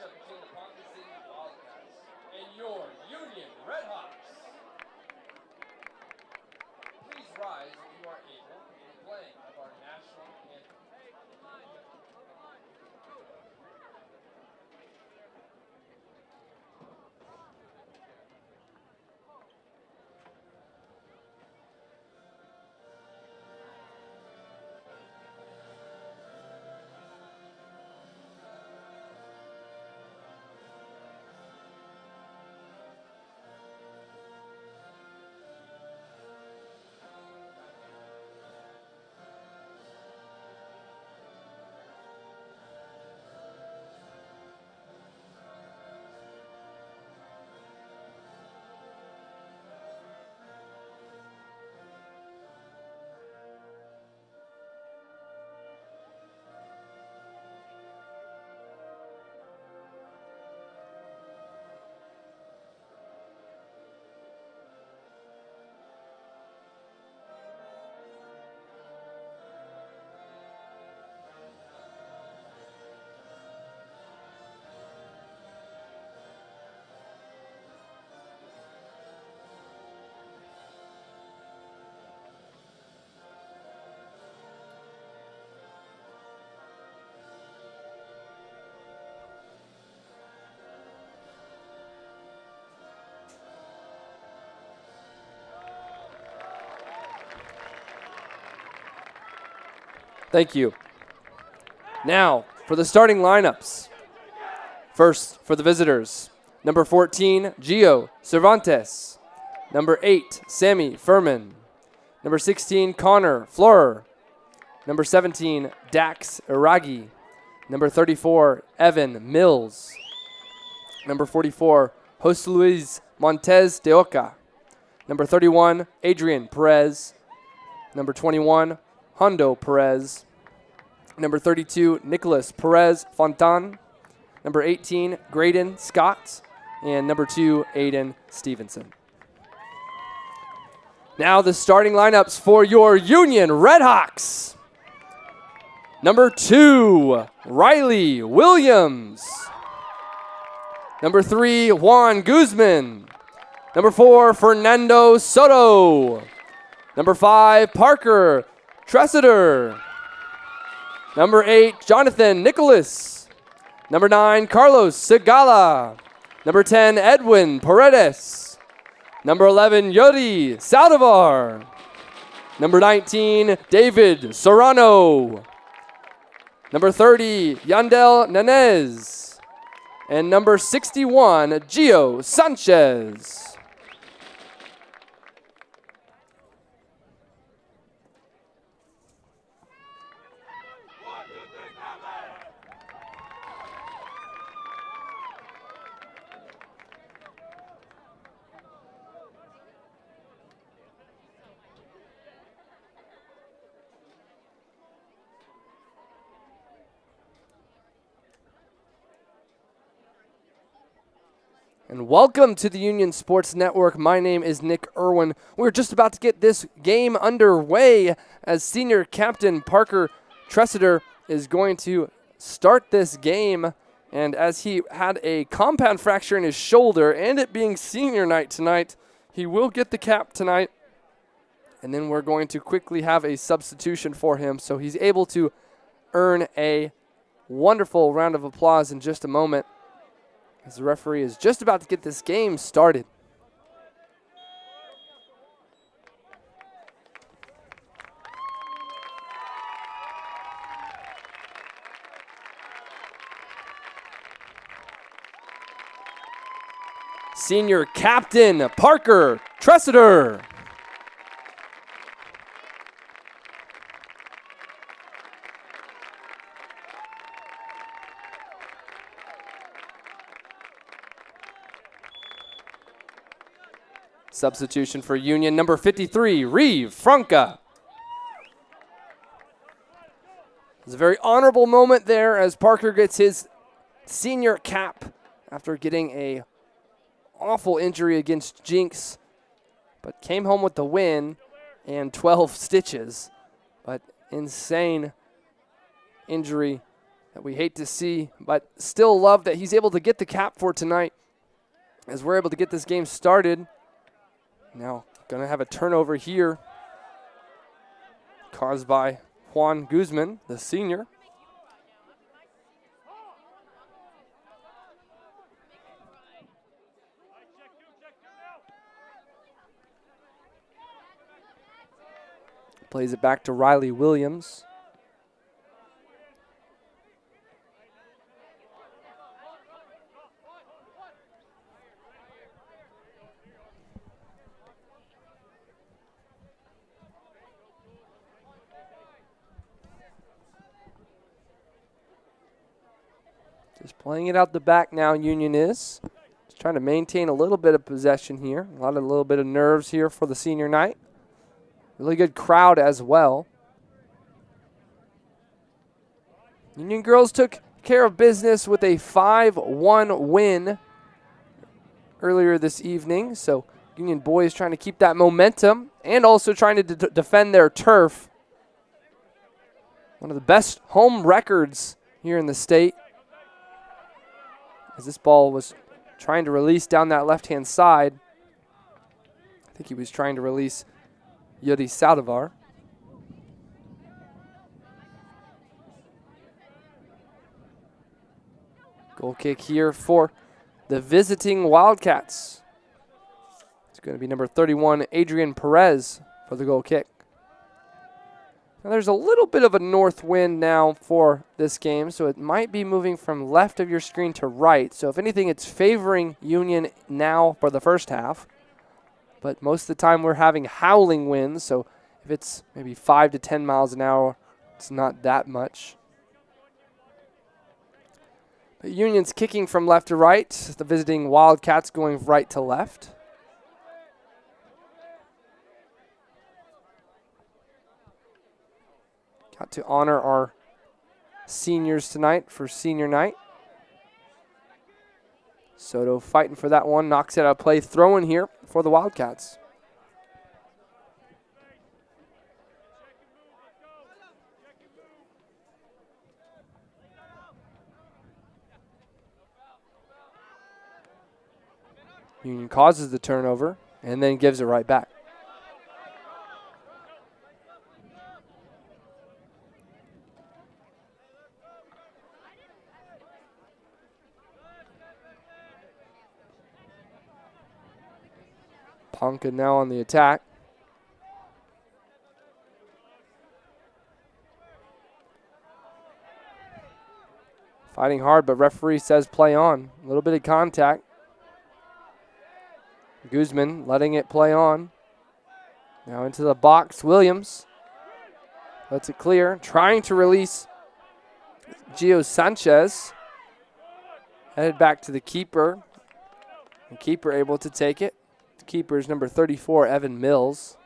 matchup between the Ponca City Wildcats and your Union Redhawks. Please rise if you are able for the playing of our national anthem. Thank you. Now, for the starting lineups. First, for the visitors, number 14, Gio Cervantes. Number 8, Sammy Furman. Number 16, Connor Florer. Number 17, Dax Iragi. Number 34, Evan Mills. Number 44, Jose Luis Montez de Oca. Number 31, Adrian Perez. Number 21, Hondo Perez. Number 32, Nicholas Perez Fontan. Number 18, Graydon Scott. And number 2, Aiden Stevenson. Now the starting lineups for your Union Redhawks. Number 2, Riley Williams. Number 3, Juan Guzman. Number 4, Fernando Soto. Number 5, Parker Tressiter. Number 8, Jonathan Nicholas. Number 9, Carlos Segala. Number 10, Edwin Paredes. Number 11, Yuri Saldivar. Number 19, David Serrano. Number 30, Yandel Nanez. And number 61, Gio Sanchez. And welcome to the Union Sports Network. My name is Nick Irwin. We're just about to get this game underway as senior captain Parker Tressiter is going to start this game. And as he had a compound fracture in his shoulder and it being senior night tonight, he will get the cap tonight. And then we're going to quickly have a substitution for him so he's able to earn a wonderful round of applause in just a moment, as the referee is just about to get this game started. Senior captain Parker Tressiter. Substitution for Union, number 53, Reeve Franca. It's a very honorable moment there as Parker gets his senior cap after getting a awful injury against Jinx, but came home with the win and 12 stitches. But insane injury that we hate to see, but still love that he's able to get the cap for tonight as we're able to get this game started. Now, going to have a turnover here caused by Juan Guzman, the senior. Plays it back to Riley Williams. Just playing it out the back now, Union is. Just trying to maintain a little bit of possession here. A little bit of nerves here for the senior night. Really good crowd as well. Union girls took care of business with a 5-1 win earlier this evening. So Union boys trying to keep that momentum and also trying to defend their turf. One of the best home records here in the state. As this ball was trying to release down that left-hand side. I think he was trying to release Yuri Saldivar. Goal kick here for the visiting Wildcats. It's going to be number 31, Adrian Perez, for the goal kick. Now there's a little bit of a north wind now for this game, so it might be moving from left of your screen to right. So if anything, it's favoring Union now for the first half. But most of the time we're having howling winds, so if it's maybe 5 to 10 miles an hour, it's not that much. But Union's kicking from left to right. The visiting Wildcats going right to left. Got to honor our seniors tonight for senior night. Soto fighting for that one, knocks it out of play, throwing here for the Wildcats. Union causes the turnover and then gives it right back. Ponca now on the attack. Fighting hard, but referee says play on. A little bit of contact. Guzman letting it play on. Now into the box, Williams. Lets it clear. Trying to release Gio Sanchez. Headed back to the keeper. The keeper able to take it. The keeper is number 34, Evan Mills.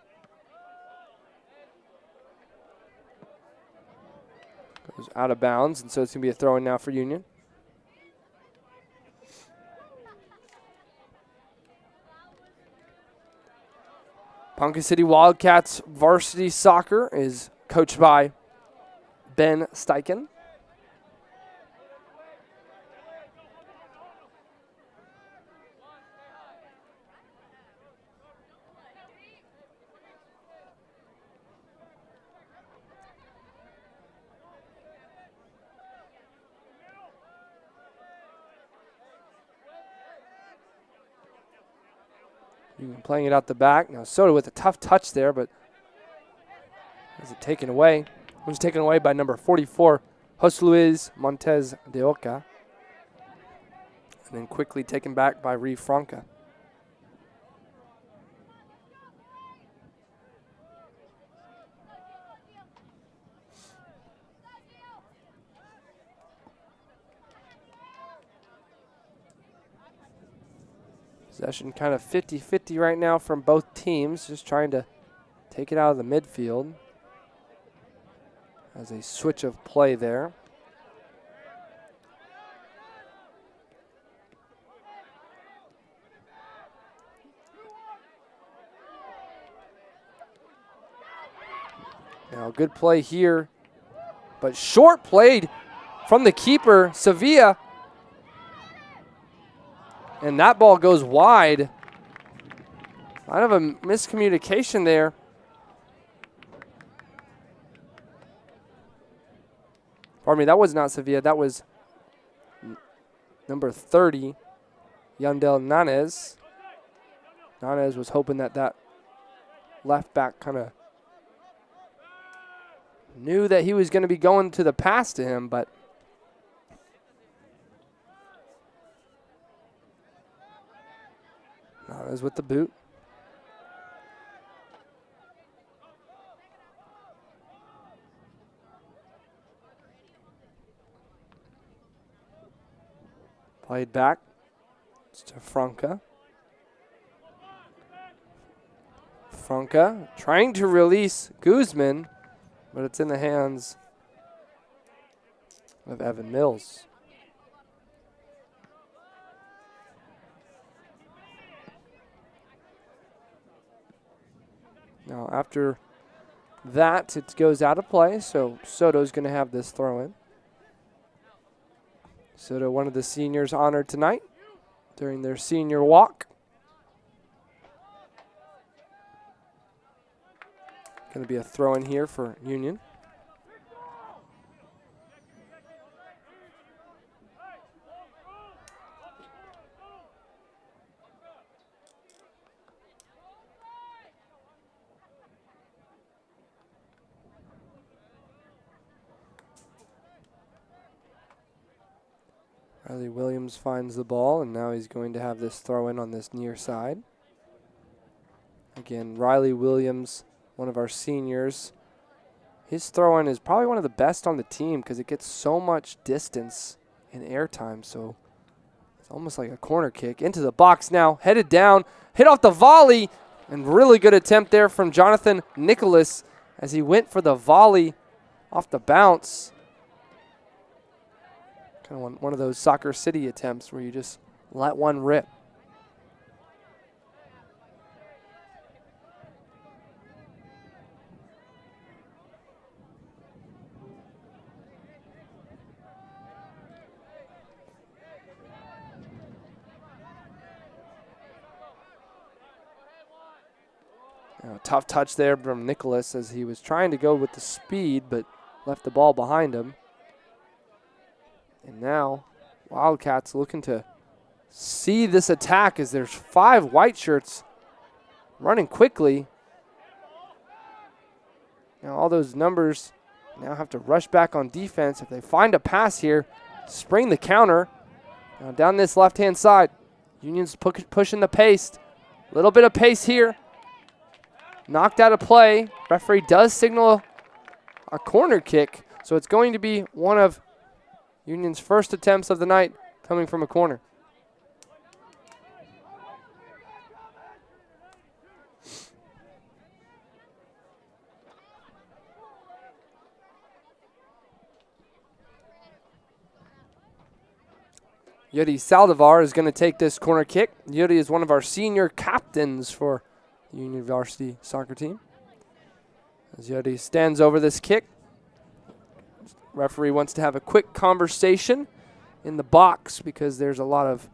Goes out of bounds, and so it's going to be a throw-in now for Union. Ponca City Wildcats varsity soccer is coached by Ben Steichen. Playing it out the back. Now Soto with a tough touch there, but is it taken away? It was taken away by number 44, Jose Luis Montes de Oca. And then quickly taken back by Reeve Franca. Possession kind of 50-50 right now from both teams, just trying to take it out of the midfield. As a switch of play there. Now good play here, but short played from the keeper, Sevilla. And that ball goes wide. Kind of a miscommunication there. Pardon me, that was not Sevilla. That was number 30, Yandel Nanez. Nanez was hoping that left back kind of knew that he was going to be going to the pass to him, but Nanez with the boot. Played back to Ponca. Ponca trying to release Guzman, but it's in the hands of Evan Mills. Now after that, it goes out of play, so Soto's going to have this throw in. Soto, one of the seniors honored tonight during their senior walk. Going to be a throw in here for Union. Riley Williams finds the ball, and now he's going to have this throw in on this near side. Again, Riley Williams, one of our seniors. His throw in is probably one of the best on the team because it gets so much distance and airtime. So it's almost like a corner kick. Into the box now, headed down, hit off the volley, and really good attempt there from Jonathan Nicholas as he went for the volley off the bounce. Kind of one of those Soccer City attempts where you just let one rip. Now, tough touch there from Nicholas as he was trying to go with the speed but left the ball behind him. And now Wildcats looking to see this attack as there's 5 white shirts running quickly. Now all those numbers now have to rush back on defense. If they find a pass here, spring the counter. Now down this left-hand side, Union's pushing the pace. A little bit of pace here. Knocked out of play. Referee does signal a corner kick, so it's going to be one of Union's first attempts of the night coming from a corner. Yuri Saldivar is going to take this corner kick. Yuri is one of our senior captains for the Union varsity soccer team. As Yuri stands over this kick, referee wants to have a quick conversation in the box because there's a lot of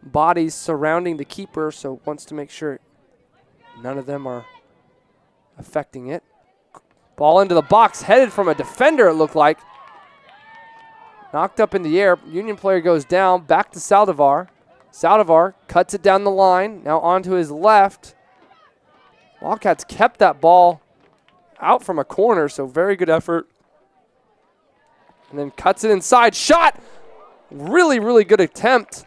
bodies surrounding the keeper, so wants to make sure none of them are affecting it. Ball into the box, headed from a defender, it looked like. Knocked up in the air. Union player goes down, back to Saldivar. Saldivar cuts it down the line, now onto his left. Wildcats kept that ball out from a corner, so very good effort. And then cuts it inside. Shot! Really, really good attempt.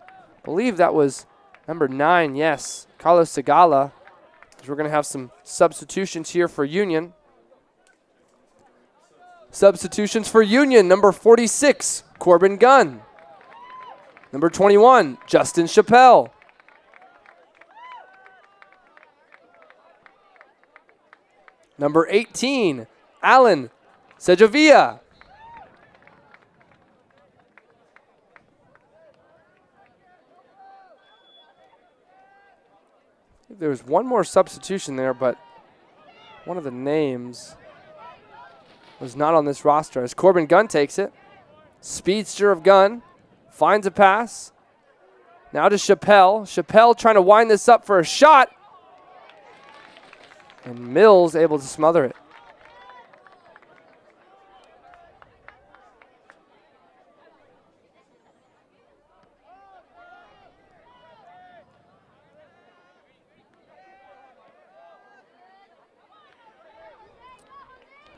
I believe that was number 9, yes, Carlos Segala. We're going to have some substitutions here for Union. Substitutions for Union, number 46, Corbin Gunn. Number 21, Justin Chappelle. Number 18, Alan Sejavia. There was one more substitution there, but one of the names was not on this roster as Corbin Gunn takes it. Speedster of Gunn finds a pass. Now to Chappelle. Chappelle trying to wind this up for a shot. And Mills able to smother it.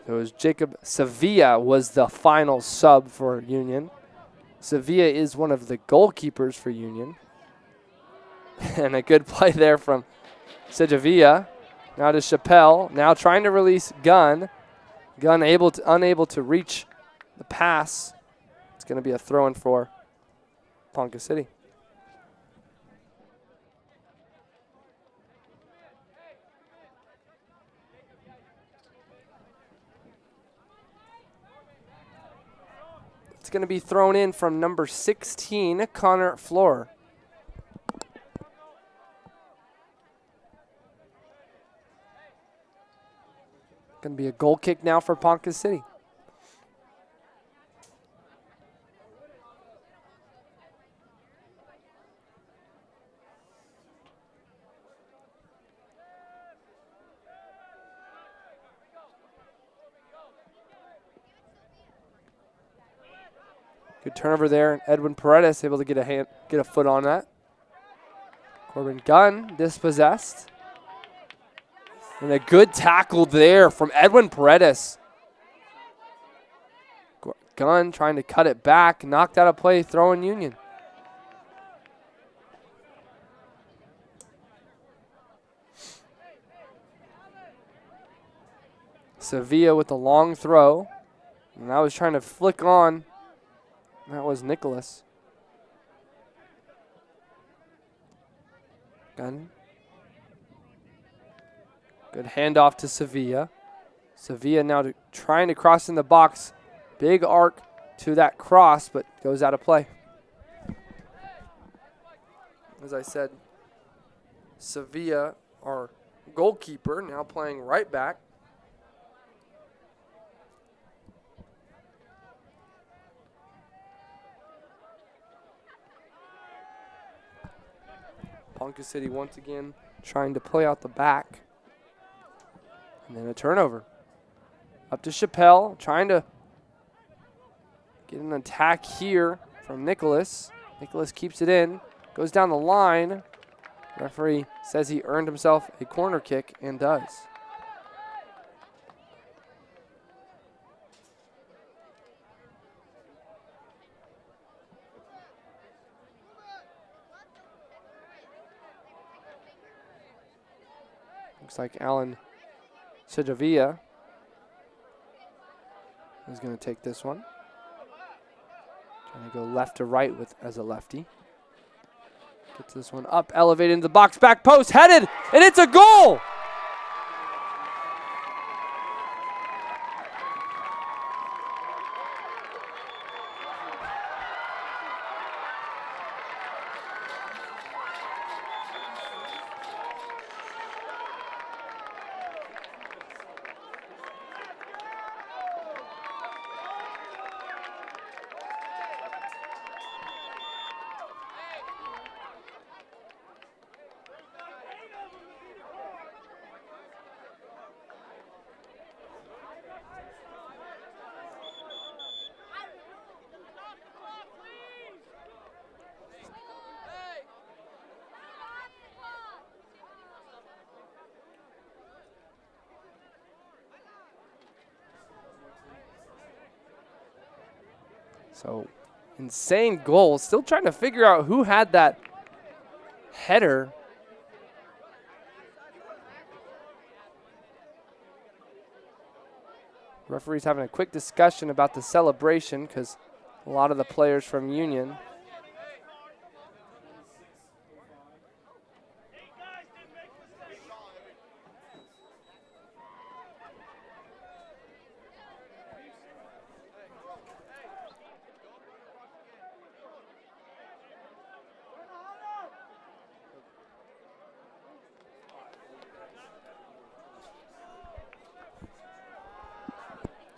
So it was Jacob Sevilla was the final sub for Union. Sevilla is one of the goalkeepers for Union. And a good play there from Sevilla. Now to Chappelle. Now trying to release Gunn. Gunn unable to reach the pass. It's going to be a throw-in for Ponca City. It's going to be thrown in from number 16, Connor Floor. Going to be a goal kick now for Ponca City. Good turnover there. Edwin Paredes able to get a foot on that. Corbin Gunn dispossessed. And a good tackle there from Edwin Paredes. Gunn trying to cut it back, knocked out of play, throwing Union. Sevilla with the long throw. And I was trying to flick on. That was Nicholas. Gunn. Good handoff to Sevilla. Sevilla now trying to cross in the box. Big arc to that cross, but goes out of play. As I said, Sevilla, our goalkeeper, now playing right back. Ponca City once again trying to play out the back. And then a turnover. Up to Chappelle, trying to get an attack here from Nicholas. Nicholas keeps it in, goes down the line. Referee says he earned himself a corner kick and does. Looks like Alan Sevilla is going to take this one. Trying to go left to right as a lefty. Gets this one up, elevated into the box, back post, headed, and it's a goal! So, insane goal. Still trying to figure out who had that header. Referee's having a quick discussion about the celebration because a lot of the players from Union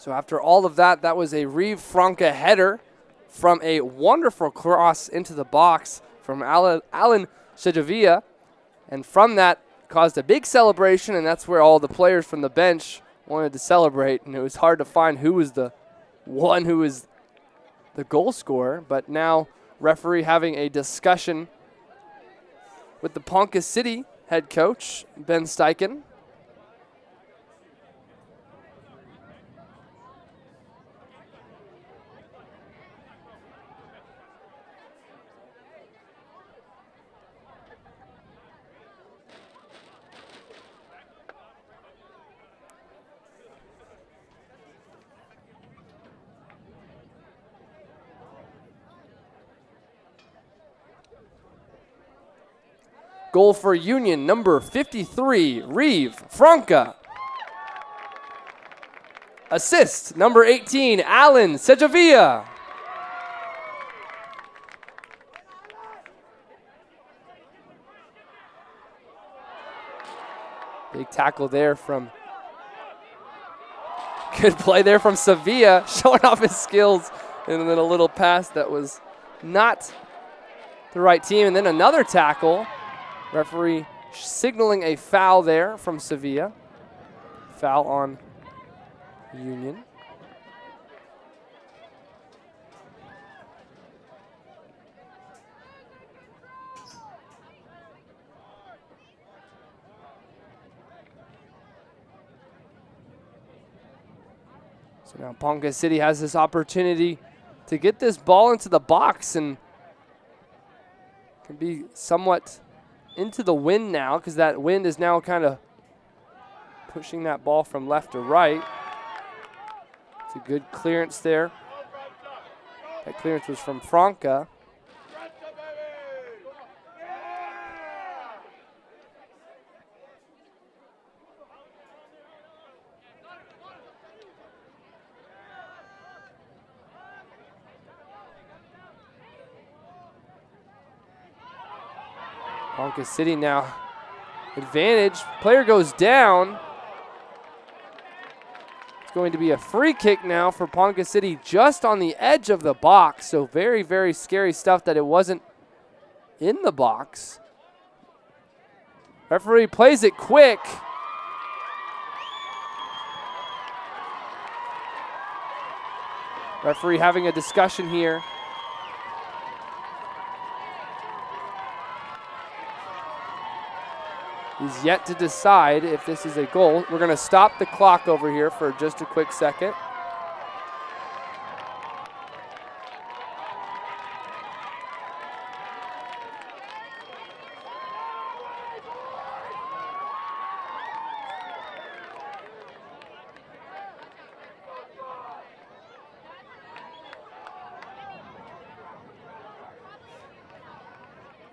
So after all of that, that was a Reeve Franca header from a wonderful cross into the box from Alan Shejavia. And from that, caused a big celebration, and that's where all the players from the bench wanted to celebrate. And it was hard to find who was the one who was the goal scorer. But now referee having a discussion with the Ponca City head coach, Ben Steichen. Goal for Union, number 53, Reeve Franca. Assist, number 18, Alan Sejavia. Big tackle there from, good play there from Sevilla, showing off his skills. And then a little pass that was not the right team. And then another tackle. Referee signaling a foul there from Sevilla. Foul on Union. So now Ponca City has this opportunity to get this ball into the box and can be somewhat into the wind now, because that wind is now kind of pushing that ball from left to right. It's a good clearance there. That clearance was from Franca. Ponca City now advantage. Player goes down. It's going to be a free kick now for Ponca City just on the edge of the box. So very, very scary stuff that it wasn't in the box. Referee plays it quick. Referee having a discussion here. He's yet to decide if this is a goal. We're going to stop the clock over here for just a quick second.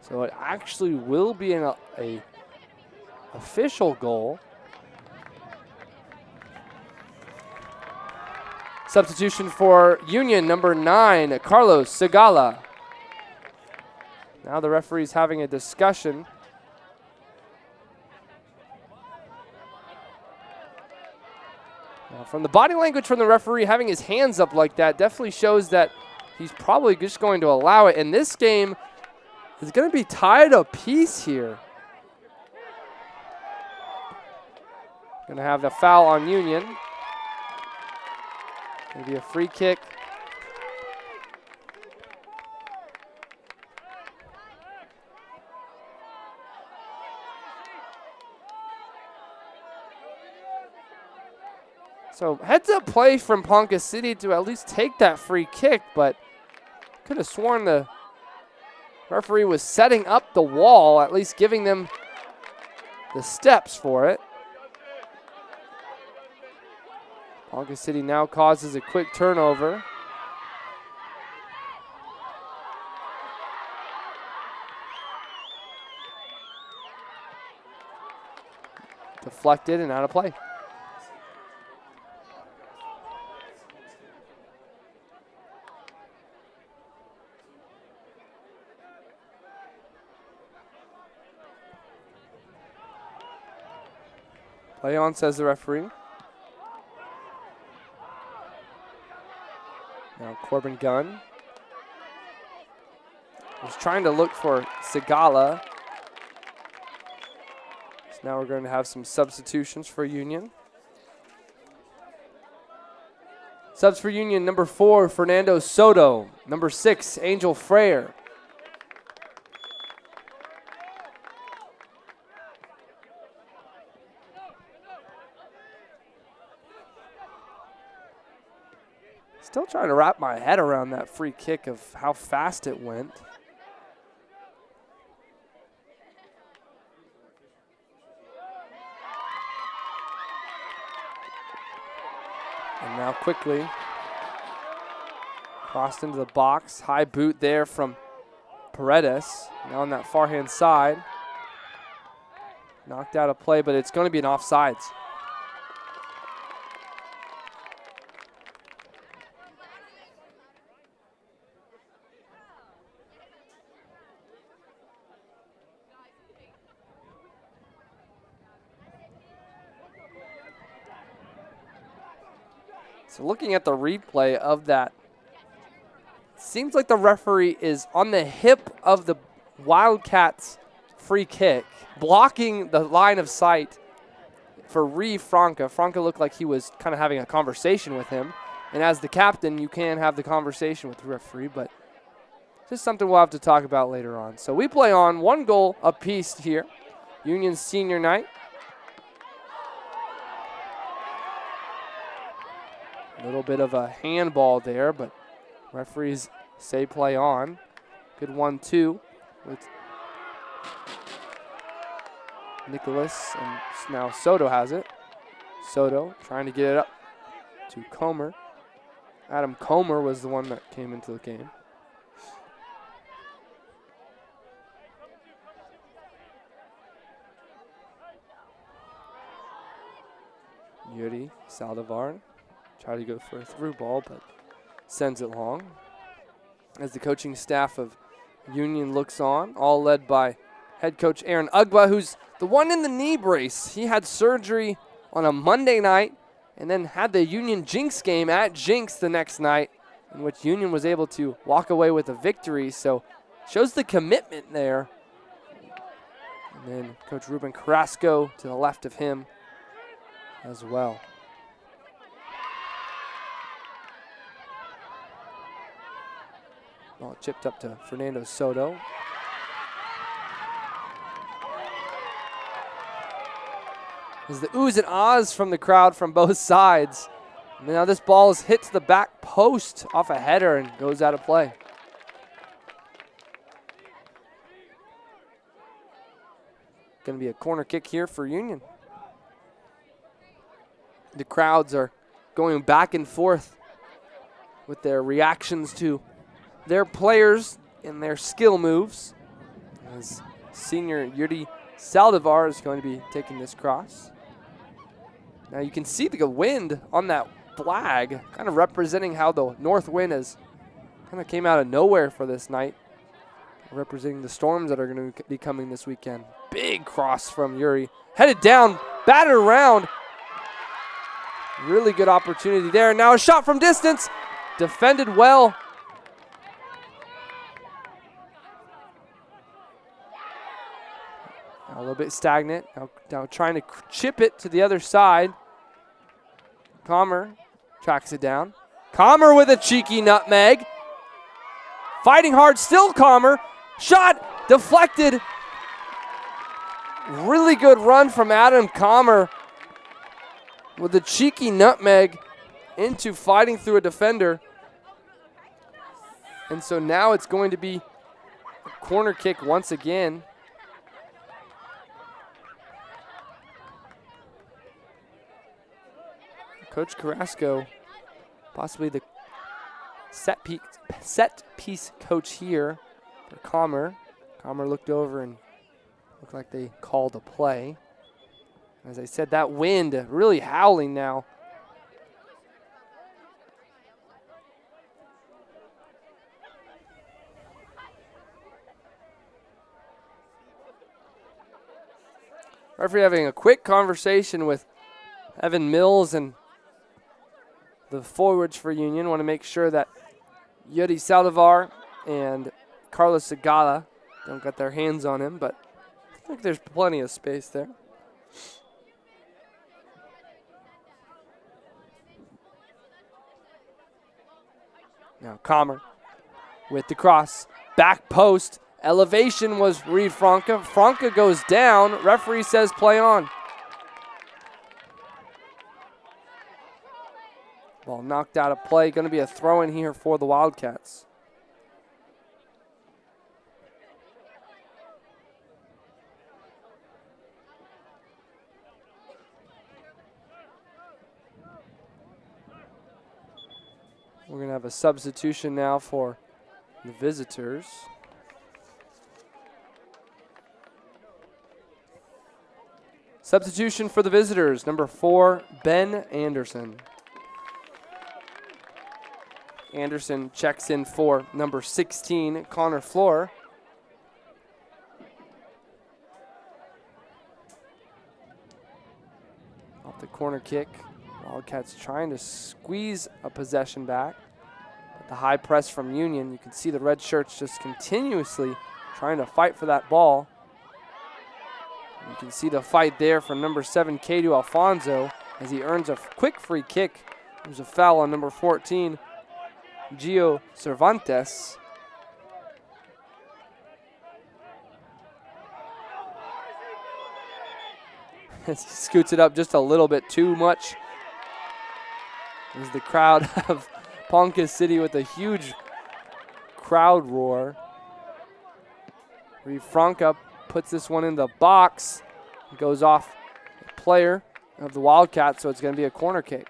So it actually will be a official goal. Substitution for Union, number 9, Carlos Segala. Now the referee's having a discussion. Now from the body language from the referee, having his hands up like that definitely shows that he's probably just going to allow it. And this game is going to be tied apiece here. Going to have a foul on Union. Maybe a free kick. So heads up play from Ponca City to at least take that free kick, but could have sworn the referee was setting up the wall, at least giving them the steps for it. Ponca City now causes a quick turnover. Deflected and out of play. Play on, says the referee. Now Corbin Gunn was trying to look for Sigala. So now we're going to have some substitutions for Union. Subs for Union, number 4, Fernando Soto. Number 6, Angel Freyer. Still trying to wrap my head around that free kick of how fast it went. And now quickly crossed into the box. High boot there from Paredes. Now on that far hand side. Knocked out of play, but it's going to be an offsides. So looking at the replay of that, seems like the referee is on the hip of the Wildcats free kick, blocking the line of sight for Franca. Franca looked like he was kind of having a conversation with him. And as the captain, you can have the conversation with the referee, but just something we'll have to talk about later on. So we play on 1 goal apiece here. Union's senior night. A little bit of a handball there, but referees say play on. Good 1-2 with Nicholas, and now Soto has it. Soto trying to get it up to Comer. Adam Comer was the one that came into the game. Yuri Saldivar. Try to go for a through ball, but sends it long. As the coaching staff of Union looks on, all led by head coach Aaron Ugba, who's the one in the knee brace. He had surgery on a Monday night and then had the Union Jinx game at Jinx the next night, in which Union was able to walk away with a victory. So shows the commitment there. And then Coach Ruben Carrasco to the left of him as well. Ball chipped up to Fernando Soto. There's the oohs and ahs from the crowd from both sides. And now this ball hits the back post off a header and goes out of play. Going to be a corner kick here for Union. The crowds are going back and forth with their reactions to their players and their skill moves, as senior Yuri Saldivar is going to be taking this cross. Now you can see the wind on that flag, kind of representing how the north wind has kind of came out of nowhere for this night, representing the storms that are going to be coming this weekend. Big cross from Yuri, headed down, batted around. Really good opportunity there. Now a shot from distance, defended well. A little bit stagnant. Now trying to chip it to the other side. Comer tracks it down. Comer with a cheeky nutmeg. Fighting hard still, Comer. Shot deflected. Really good run from Adam Comer with a cheeky nutmeg into fighting through a defender. And so now it's going to be a corner kick once again. Coach Carrasco, possibly the set piece coach here for Comer. Comer looked over and looked like they called a play. As I said, that wind really howling now. Referee having a quick conversation with Evan Mills and the forwards for Union. Want to make sure that Yuri Saldivar and Carlos Segala don't got their hands on him, but I think there's plenty of space there. Now Comer with the cross. Back post. Elevation was Reed Franca. Franca goes down. Referee says play on. Ball knocked out of play. Going to be a throw in here for the Wildcats. We're going to have a substitution now for the visitors. Substitution for the visitors, number 4, Ben Anderson. Anderson checks in for number 16, Connor Floor. Off the corner kick. Wildcats trying to squeeze a possession back. But the high press from Union, you can see the red shirts just continuously trying to fight for that ball. You can see the fight there from number 7, Kadu Alfonso, as he earns a quick free kick. There's a foul on number 14, Gio Cervantes. As he scoots it up just a little bit too much. There's the crowd of Ponca City with a huge crowd roar. Reed Franca puts this one in the box. It goes off the player of the Wildcats, so it's going to be a corner kick.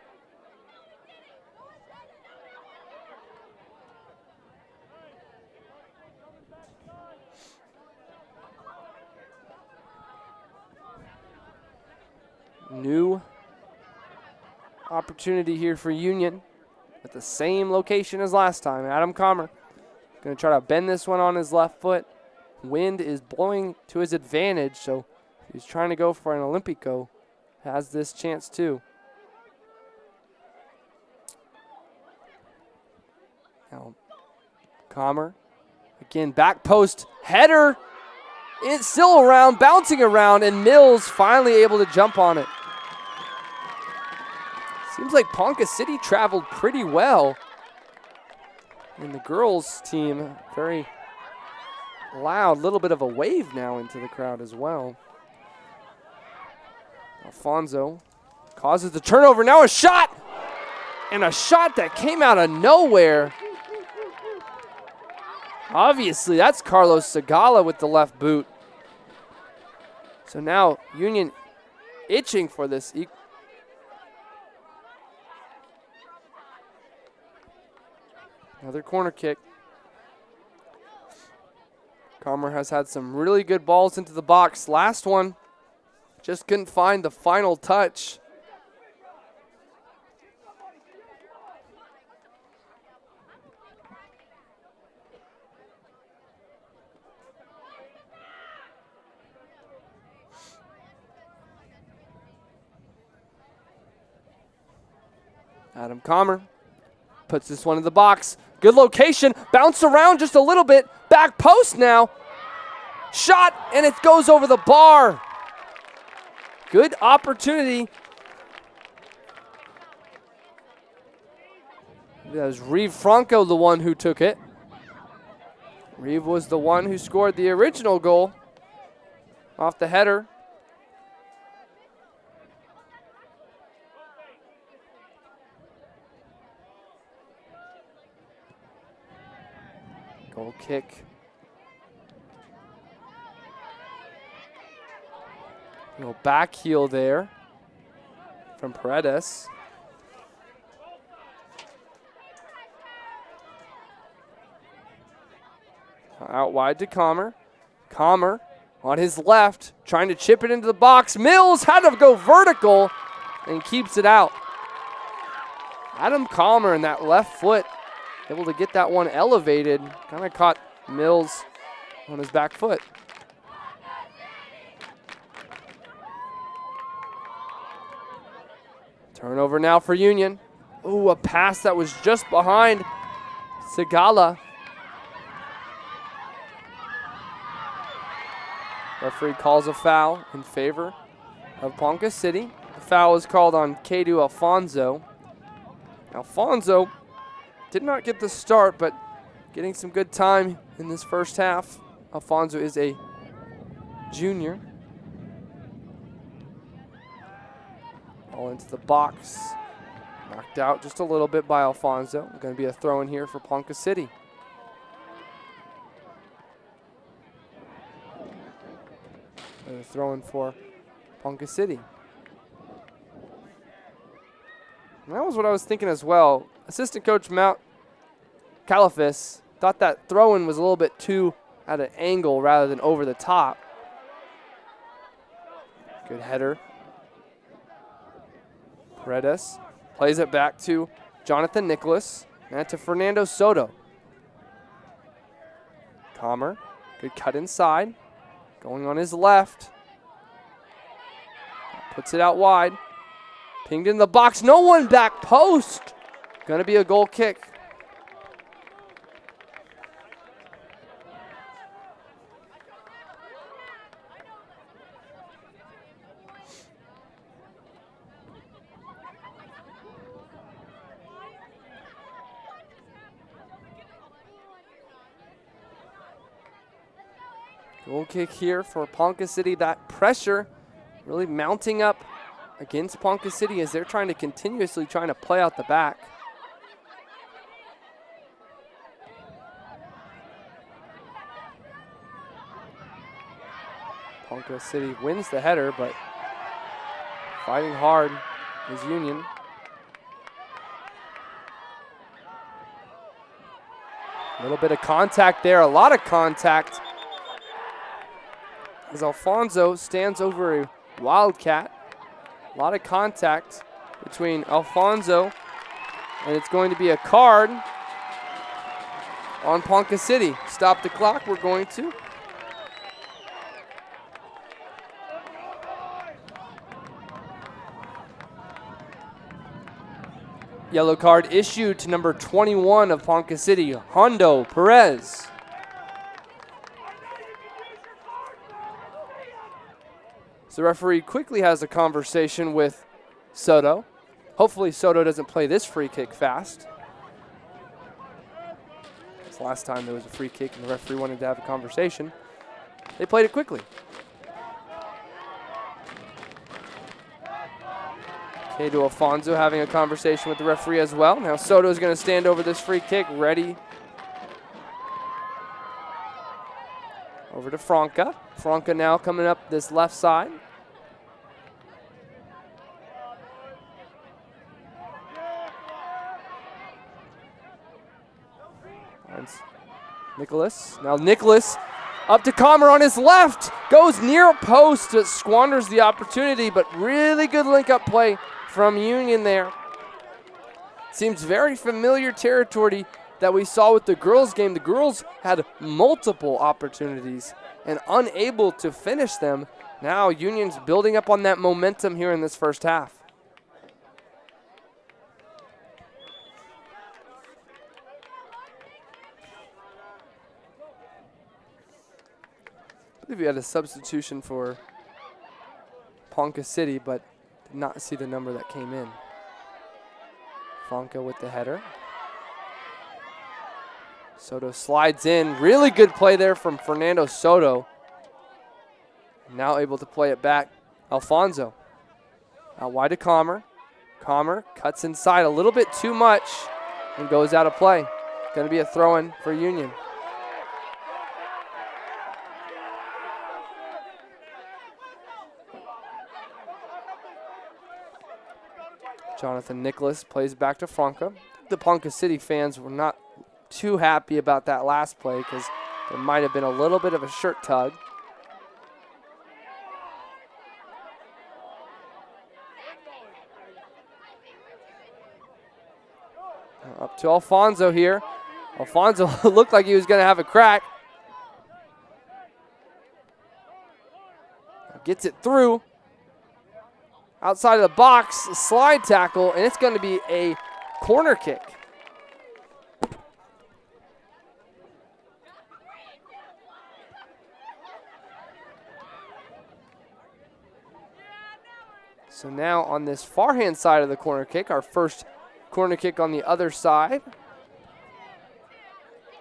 New opportunity here for Union at the same location as last time. Adam Comer going to try to bend this one on his left foot. Wind is blowing to his advantage, so he's trying to go for an Olympico. Has this chance too. Now, Comer, again, back post, header. It's still around, bouncing around, and Mills finally able to jump on it. Seems like Ponca City traveled pretty well. And the girls' team, very loud, little bit of a wave now into the crowd as well. Alfonso causes the turnover, now a shot! And a shot that came out of nowhere. Obviously, that's Carlos Segala with the left boot. So now Union itching for this. Another corner kick. Comer has had some really good balls into the box. Last one, just couldn't find the final touch. Adam Comer puts this one in the box. Good location, bounced around just a little bit. Back post now. Shot, and it goes over the bar. Good opportunity. That was Reeve Franco, the one who took it. Reeve was the one who scored the original goal off the header. Goal kick. Little back heel there from Paredes. Out wide to Comer. Comer on his left, trying to chip it into the box. Mills had to go vertical and keeps it out. Adam Comer in that left foot, able to get that one elevated. Kind of caught Mills on his back foot. Turnover now for Union. Ooh, a pass that was just behind. Sigala. Referee calls a foul in favor of Ponca City. The foul is called on Kedu Alfonso. Alfonso did not get the start, but getting some good time in this first half. Alfonso is a junior. All into the box. Knocked out just a little bit by Alfonso. Going to be a throw in here for Ponca City. A throw in for Ponca City. And that was what I was thinking as well. Assistant coach Mount Califas thought that throw-in was a little bit too at an angle rather than over the top. Good header. Paredes plays it back to Jonathan Nicholas and to Fernando Soto. Comer, good cut inside. Going on his left. Puts it out wide. Pinged in the box. No one back post. Going to be a goal kick. Goal kick here for Ponca City. That pressure really mounting up against Ponca City as they're trying to continuously play out the back. Ponca City wins the header, but fighting hard is Union. A little bit of contact there, a lot of contact. As Alfonso stands over a Wildcat. A lot of contact between Alfonso, and it's going to be a card on Ponca City. Stop the clock, we're going to. Yellow card issued to number 21 of Ponca City, Hondo Perez. So the referee quickly has a conversation with Soto. Hopefully Soto doesn't play this free kick fast. This last time there was a free kick and the referee wanted to have a conversation. They played it quickly. Kedu Alfonso having a conversation with the referee as well. Now Soto is going to stand over this free kick, ready. Over to Franca. Franca now coming up this left side. Nicholas. Now Nicholas up to Comer on his left. Goes near a post. Squanders the opportunity, but really good link-up play from Union there. Seems very familiar territory that we saw with the girls' game. The girls had multiple opportunities and unable to finish them. Now Union's building up on that momentum here in this first half. I believe we had a substitution for Ponca City, but did not see the number that came in. Franca with the header. Soto slides in. Really good play there from Fernando Soto. Now able to play it back. Alfonso. Out wide to Comer. Comer cuts inside a little bit too much and goes out of play. Going to be a throw-in for Union. Jonathan Nicholas plays back to Franca. The Ponca City fans were not too happy about that last play because there might have been a little bit of a shirt tug. Up to Alfonso here. Alfonso looked like he was going to have a crack. Gets it through. Outside of the box, a slide tackle, and it's going to be a corner kick. So now on this far hand side of the corner kick, our first corner kick on the other side.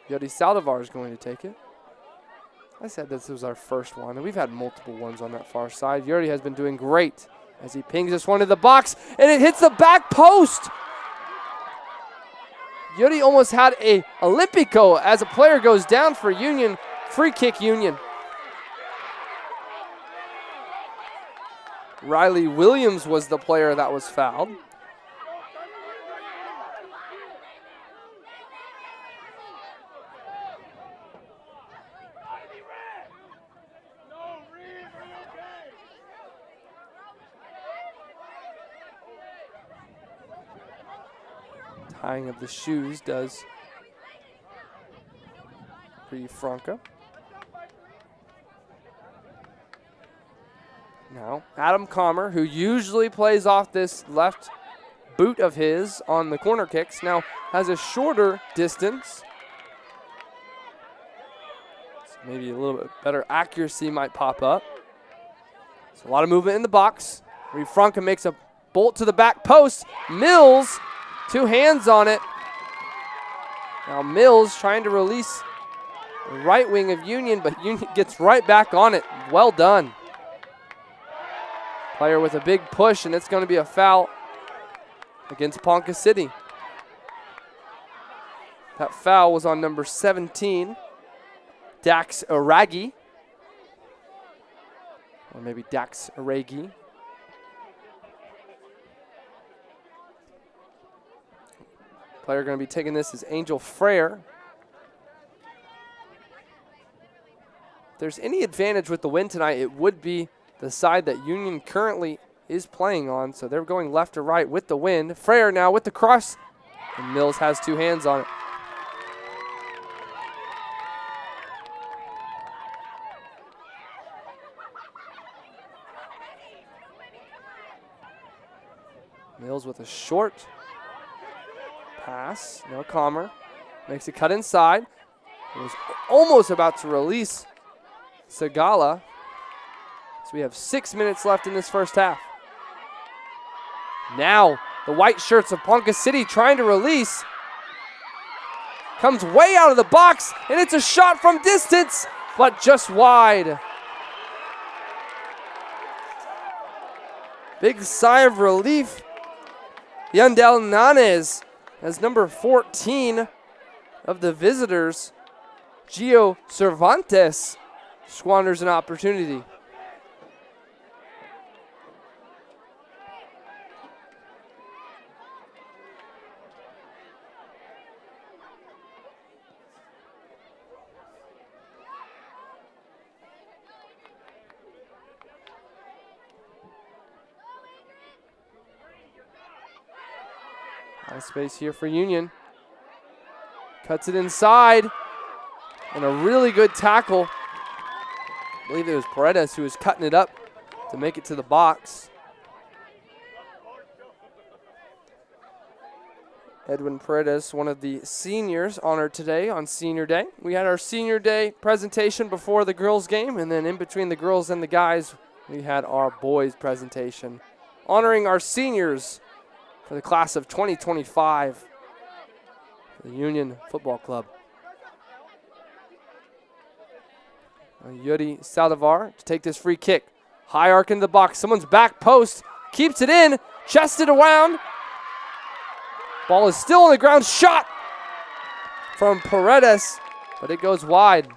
Yodi Saldivar is going to take it. I said this was our first one, and we've had multiple ones on that far side. Yodi has been doing great as he pings this one to the box, and it hits the back post. Yodi almost had a Olympico as a player goes down for Union. Free kick, Union. Riley Williams was the player that was fouled. Tying of the shoes does Franca. Now, Adam Comer, who usually plays off this left boot of his on the corner kicks, now has a shorter distance. So maybe a little bit better accuracy might pop up. So a lot of movement in the box. Franca makes a bolt to the back post. Mills, 2 hands on it. Now Mills trying to release the right wing of Union, but Union gets right back on it. Well done. Player with a big push, and it's going to be a foul against Ponca City. That foul was on number 17, Dax Aragi. Or maybe Dax Aragi. Player going to be taking this is Angel Frere. If there's any advantage with the win tonight, it would be the side that Union currently is playing on. So they're going left to right with the win. Frere now with the cross, and Mills has 2 hands on it. Mills with a short pass. No, Comer makes a cut inside. It was almost about to release Sagala. So we have 6 minutes left in this first half. Now the white shirts of Ponca City trying to release. Comes way out of the box, and it's a shot from distance, but just wide. Big sigh of relief. Yandel Nanez as number 14 of the visitors. Gio Cervantes squanders an opportunity. High space here for Union. Cuts it inside. And a really good tackle. I believe it was Paredes who was cutting it up to make it to the box. Edwin Paredes, one of the seniors honored today on Senior Day. We had our Senior Day presentation before the girls' game, and then in between the girls and the guys, we had our boys' presentation, honoring our seniors for the class of 2025 for the Union Football Club. Yuri Saldivar to take this free kick. High arc into the box. Someone's back post. Keeps it in. Chested around. Ball is still on the ground. Shot from Paredes, but it goes wide.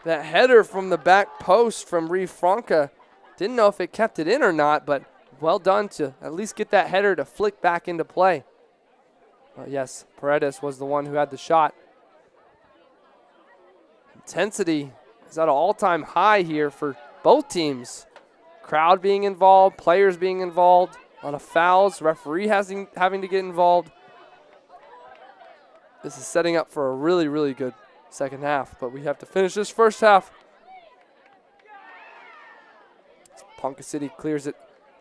That header from the back post from Franca. Didn't know if it kept it in or not, but well done to at least get that header to flick back into play. But yes, Paredes was the one who had the shot. Intensity is at an all-time high here for both teams. Crowd being involved, players being involved, a lot of fouls, referee having to get involved. This is setting up for a really, really good second half, but we have to finish this first half. Ponca City clears it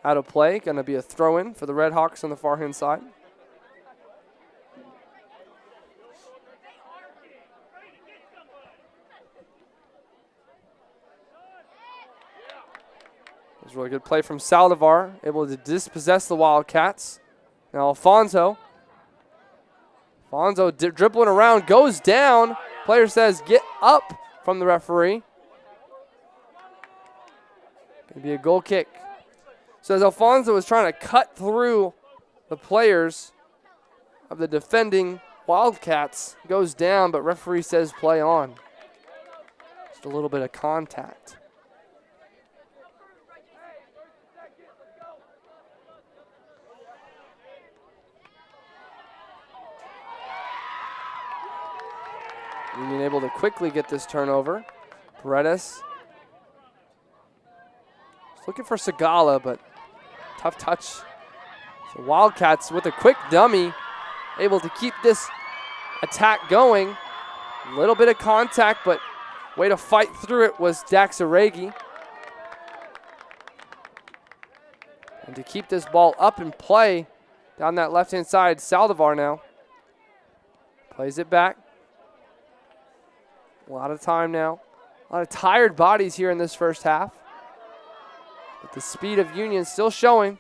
out of play. Going to be a throw-in for the Red Hawks on the far-hand side. As really good play from Saldivar, able to dispossess the Wildcats. Now Alfonso dribbling around, goes down. Player says, get up from the referee. Going to be a goal kick. So as Alfonso was trying to cut through the players of the defending Wildcats, goes down, but referee says play on. Just a little bit of contact. Union able to quickly get this turnover. Paredes looking for Sagala, but tough touch. So Wildcats with a quick dummy, able to keep this attack going. A little bit of contact, but way to fight through it was Daxaregi. And to keep this ball up in play down that left-hand side, Saldivar now plays it back. A lot of time now. A lot of tired bodies here in this first half. But the speed of Union still showing.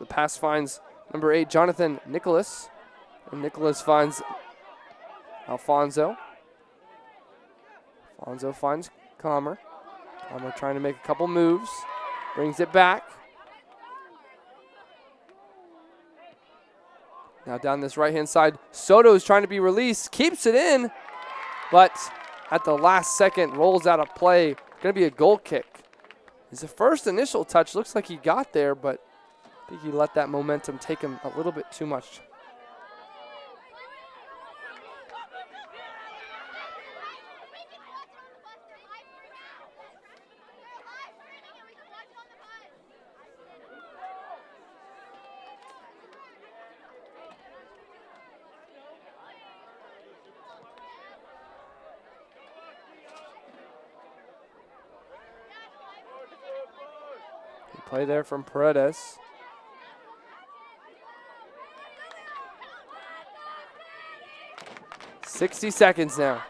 The pass finds number 8, Jonathan Nicholas. And Nicholas finds Alfonso. Alfonso finds Comer. Comer trying to make a couple moves. Brings it back. Now down this right-hand side, Soto is trying to be released, keeps it in, but at the last second rolls out of play. Going to be a goal kick. His first initial touch looks like he got there, but I think he let that momentum take him a little bit too much. Play there from Paredes. "60 seconds now.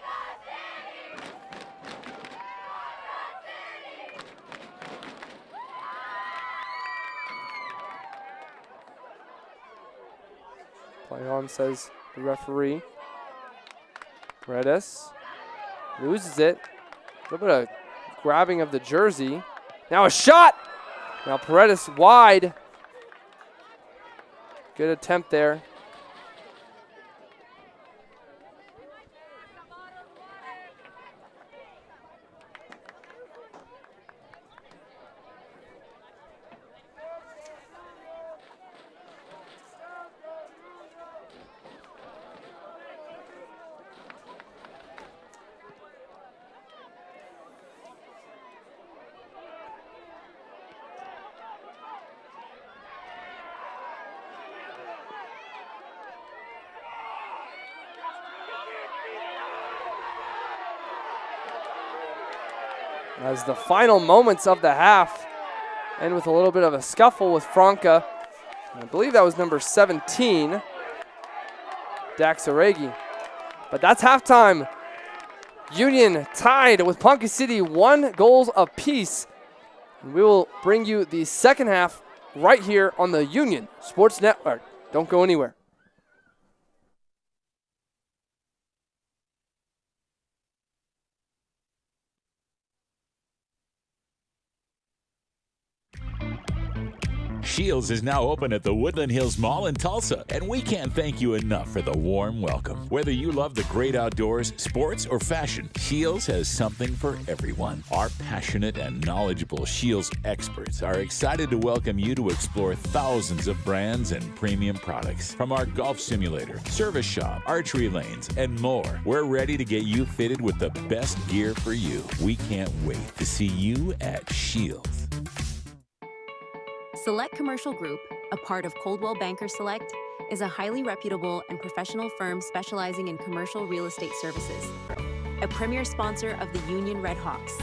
Play on, says the referee. Paredes loses it. A little bit of grabbing of the jersey. Now a shot! Now Paredes wide. Good attempt there. As the final moments of the half end with a little bit of a scuffle with Franca. I believe that was number 17, Daxaregi. But that's halftime. Union tied with Ponca City, 1 goal apiece. And we will bring you the second half right here on the Union Sports Network. Don't go anywhere. Shields is now open at the Woodland Hills Mall in Tulsa, and we can't thank you enough for the warm welcome. Whether you love the great outdoors, sports, or fashion, Shields has something for everyone. Our passionate and knowledgeable Shields experts are excited to welcome you to explore thousands of brands and premium products. From our golf simulator, service shop, archery lanes, and more, we're ready to get you fitted with the best gear for you. We can't wait to see you at Shields. Select Commercial Group, a part of Coldwell Banker Select, is a highly reputable and professional firm specializing in commercial real estate services, a premier sponsor of the Union Red Hawks.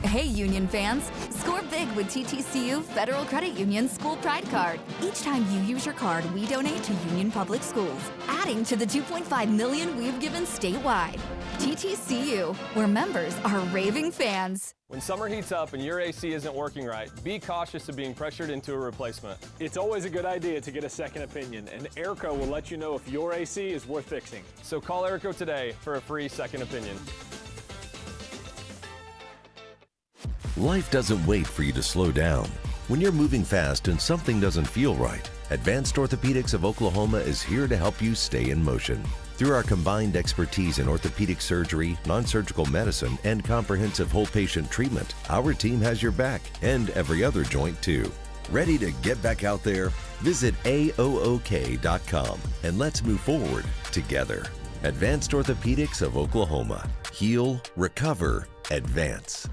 Hey Union fans, score big with TTCU Federal Credit Union School Pride Card. Each time you use your card, we donate to Union Public Schools, adding to the $2.5 million we've given statewide. TTCU, where members are raving fans. When summer heats up and your AC isn't working right, be cautious of being pressured into a replacement. It's always a good idea to get a second opinion, and Airco will let you know if your AC is worth fixing. So call Airco today for a free second opinion. Life doesn't wait for you to slow down. When you're moving fast and something doesn't feel right, Advanced Orthopedics of Oklahoma is here to help you stay in motion. Through our combined expertise in orthopedic surgery, non-surgical medicine, and comprehensive whole patient treatment, our team has your back and every other joint too. Ready to get back out there? Visit AOOK.com and let's move forward together. Advanced Orthopedics of Oklahoma. Heal, recover, advance.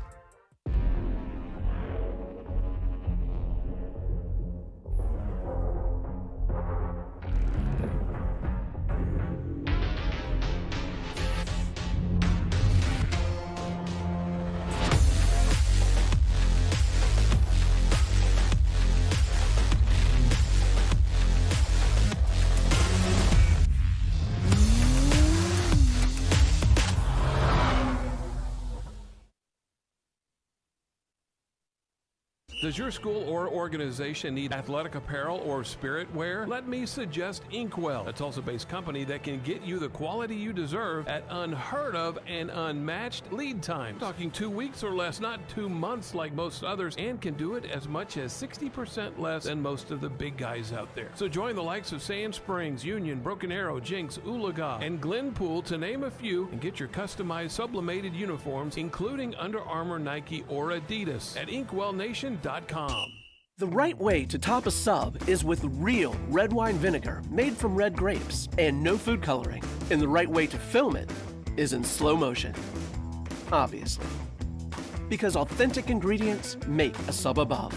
Does your school or organization need athletic apparel or spirit wear? Let me suggest Inkwell, a Tulsa-based company that can get you the quality you deserve at unheard of and unmatched lead times. Talking 2 weeks or less, not 2 months like most others, and can do it as much as 60% less than most of the big guys out there. So join the likes of Sand Springs, Union, Broken Arrow, Jinx, Oolaga, and Glenpool, to name a few, and get your customized sublimated uniforms, including Under Armour, Nike, or Adidas at InkwellNation.com. The right way to top a sub is with real red wine vinegar made from red grapes and no food coloring. And the right way to film it is in slow motion. Obviously. Because authentic ingredients make a sub above.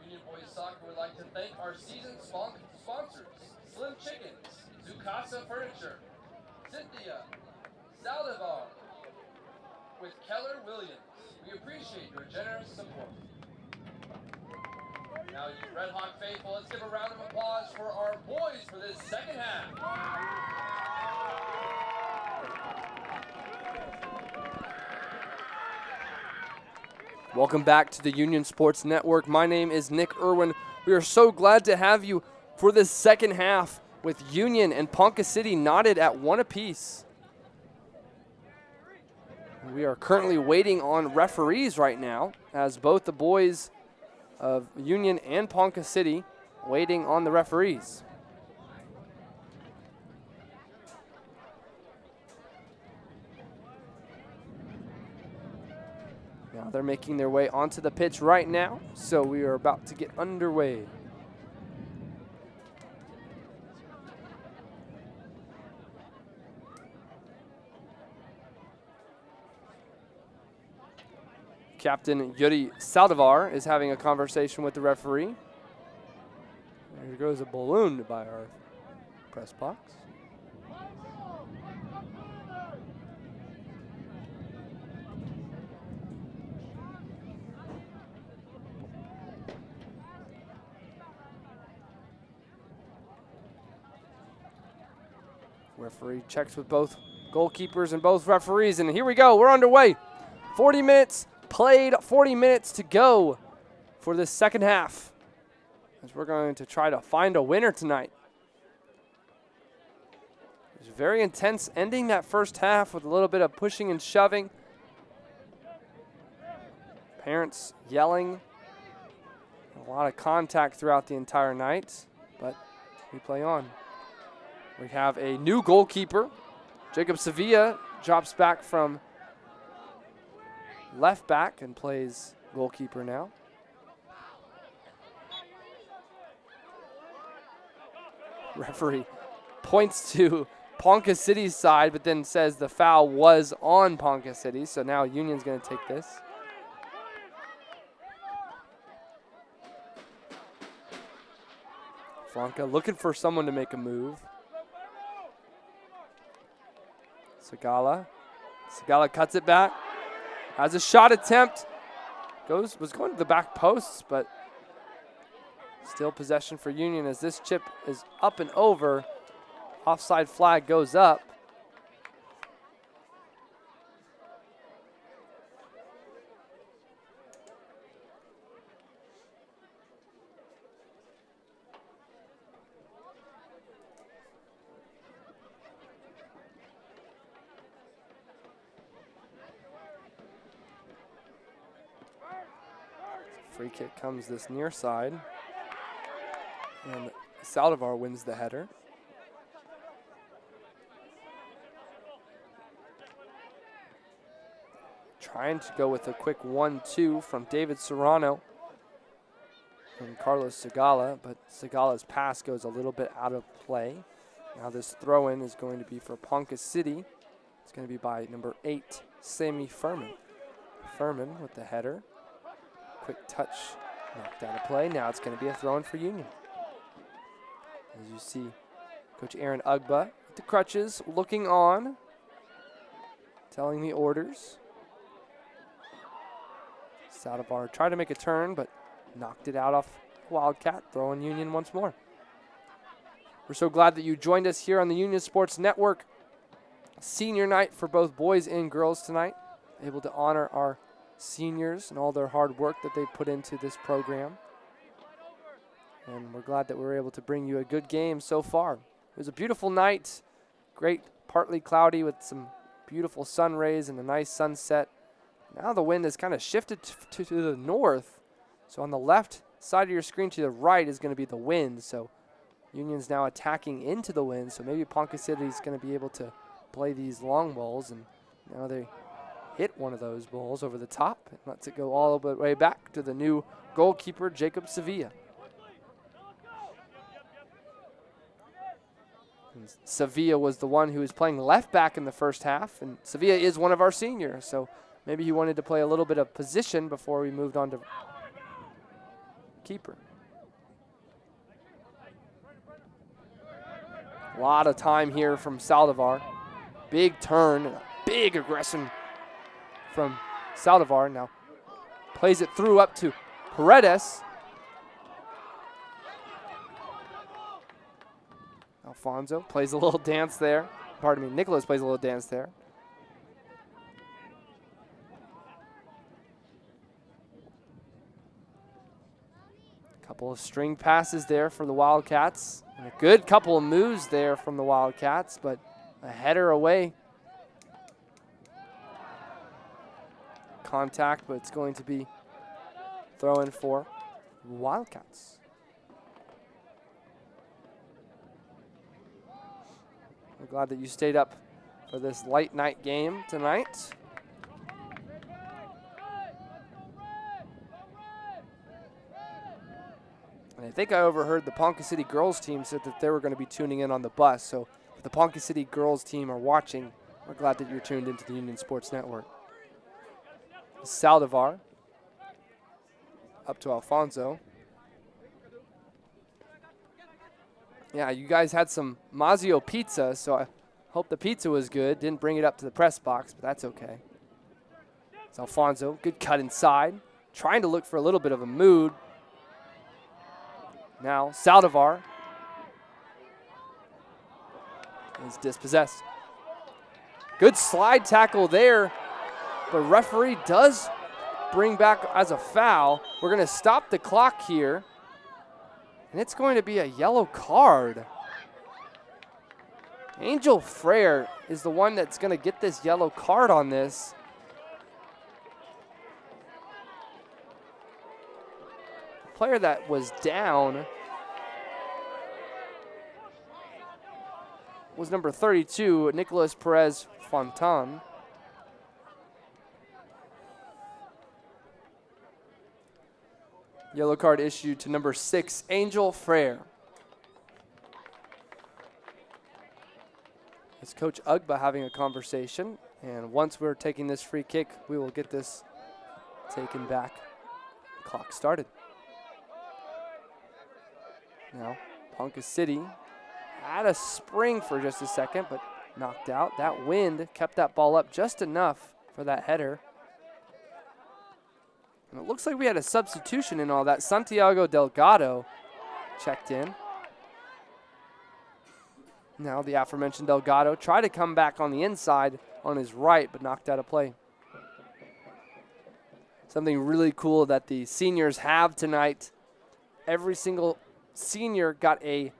Union Boys Soccer would like to thank our season sponsors, Slim Chickens, Zucasa Furniture, Cynthia, Saldivar, with Keller Williams. We appreciate your generous support. Now, you Red Hawk faithful, let's give a round of applause for our boys for this second half. Welcome back to the Union Sports Network. My name is Nick Irwin. We are so glad to have you for this second half with Union and Ponca City knotted at 1 apiece. We are currently waiting on referees right now, as both the boys of Union and Ponca City waiting on the referees. Now they're making their way onto the pitch right now, so we are about to get underway. Captain Yuri Saldivar is having a conversation with the referee. There goes a balloon by our press box. Referee checks with both goalkeepers and both referees, and here we go. We're underway. 40 minutes played, 40 minutes to go for this second half, as we're going to try to find a winner tonight. It was very intense ending that first half with a little bit of pushing and shoving. Parents yelling. A lot of contact throughout the entire night, but we play on. We have a new goalkeeper. Jacob Sevilla drops back from left back and plays goalkeeper now. Referee points to Ponca City's side, but then says the foul was on Ponca City, so now Union's going to take this. Franca looking for someone to make a move. Segala cuts it back. Has a shot attempt. Was going to the back posts, but still possession for Union as this chip is up and over. Offside flag goes up. Free kick comes this near side, and Saldivar wins the header. Trying to go with a quick 1-2 from David Serrano and Carlos Segala, but Segala's pass goes a little bit out of play. Now this throw-in is going to be for Ponca City. It's going to be by number 8, Sammy Furman. Furman with the header. Quick touch, knocked out of play. Now it's going to be a throw-in for Union. As you see, Coach Aaron Ugba with the crutches, looking on, telling the orders. Saldivar tried to make a turn, but knocked it out off Wildcat, throwing Union once more. We're so glad that you joined us here on the Union Sports Network. Senior night for both boys and girls tonight. Able to honor our seniors and all their hard work that they put into this program. And we're glad that we were able to bring you a good game so far. It was a beautiful night, great, partly cloudy with some beautiful sun rays and a nice sunset. Now the wind has kind of shifted to the north. So on the left side of your screen to the right is going to be the wind. So Union's now attacking into the wind. So maybe Ponca City is going to be able to play these long balls. And now they hit one of those balls over the top and lets it go all the way back to the new goalkeeper, Jacob Sevilla. And Sevilla was the one who was playing left back in the first half, and Sevilla is one of our seniors, so maybe he wanted to play a little bit of position before we moved on to keeper. A lot of time here from Saldivar. Big turn, big aggression from Saldivar. Now plays it through up to Paredes. Alfonso plays a little dance there. Pardon me, Nicholas plays a little dance there. Couple of string passes there for the Wildcats. And a good couple of moves there from the Wildcats, but a header away. Contact, but it's going to be throw in for Wildcats. We're glad that you stayed up for this late night game tonight. And I think I overheard the Ponca City girls team said that they were going to be tuning in on the bus. So if the Ponca City girls team are watching, we're glad that you're tuned into the Union Sports Network. Saldivar up to Alfonso. Yeah, you guys had some Mazzio pizza, so I hope the pizza was good. Didn't bring it up to the press box, but that's okay. It's Alfonso, good cut inside. Trying to look for a little bit of a mood. Now, Saldivar is dispossessed. Good slide tackle there. The referee does bring back as a foul. We're going to stop the clock here. And it's going to be a yellow card. Angel Frere is the one that's going to get this yellow card on this. The player that was down was number 32, Nicolas Perez Fontan. Yellow card issued to number 6, Angel Frere. It's Coach Ugba having a conversation, and once we're taking this free kick, we will get this taken back. The clock started. Now, Ponca City had a spring for just a second, but knocked out. That wind kept that ball up just enough for that header. And it looks like we had a substitution in all that. Santiago Delgado checked in. Now the aforementioned Delgado tried to come back on the inside on his right, but knocked out of play. Something really cool that the seniors have tonight. Every single senior got a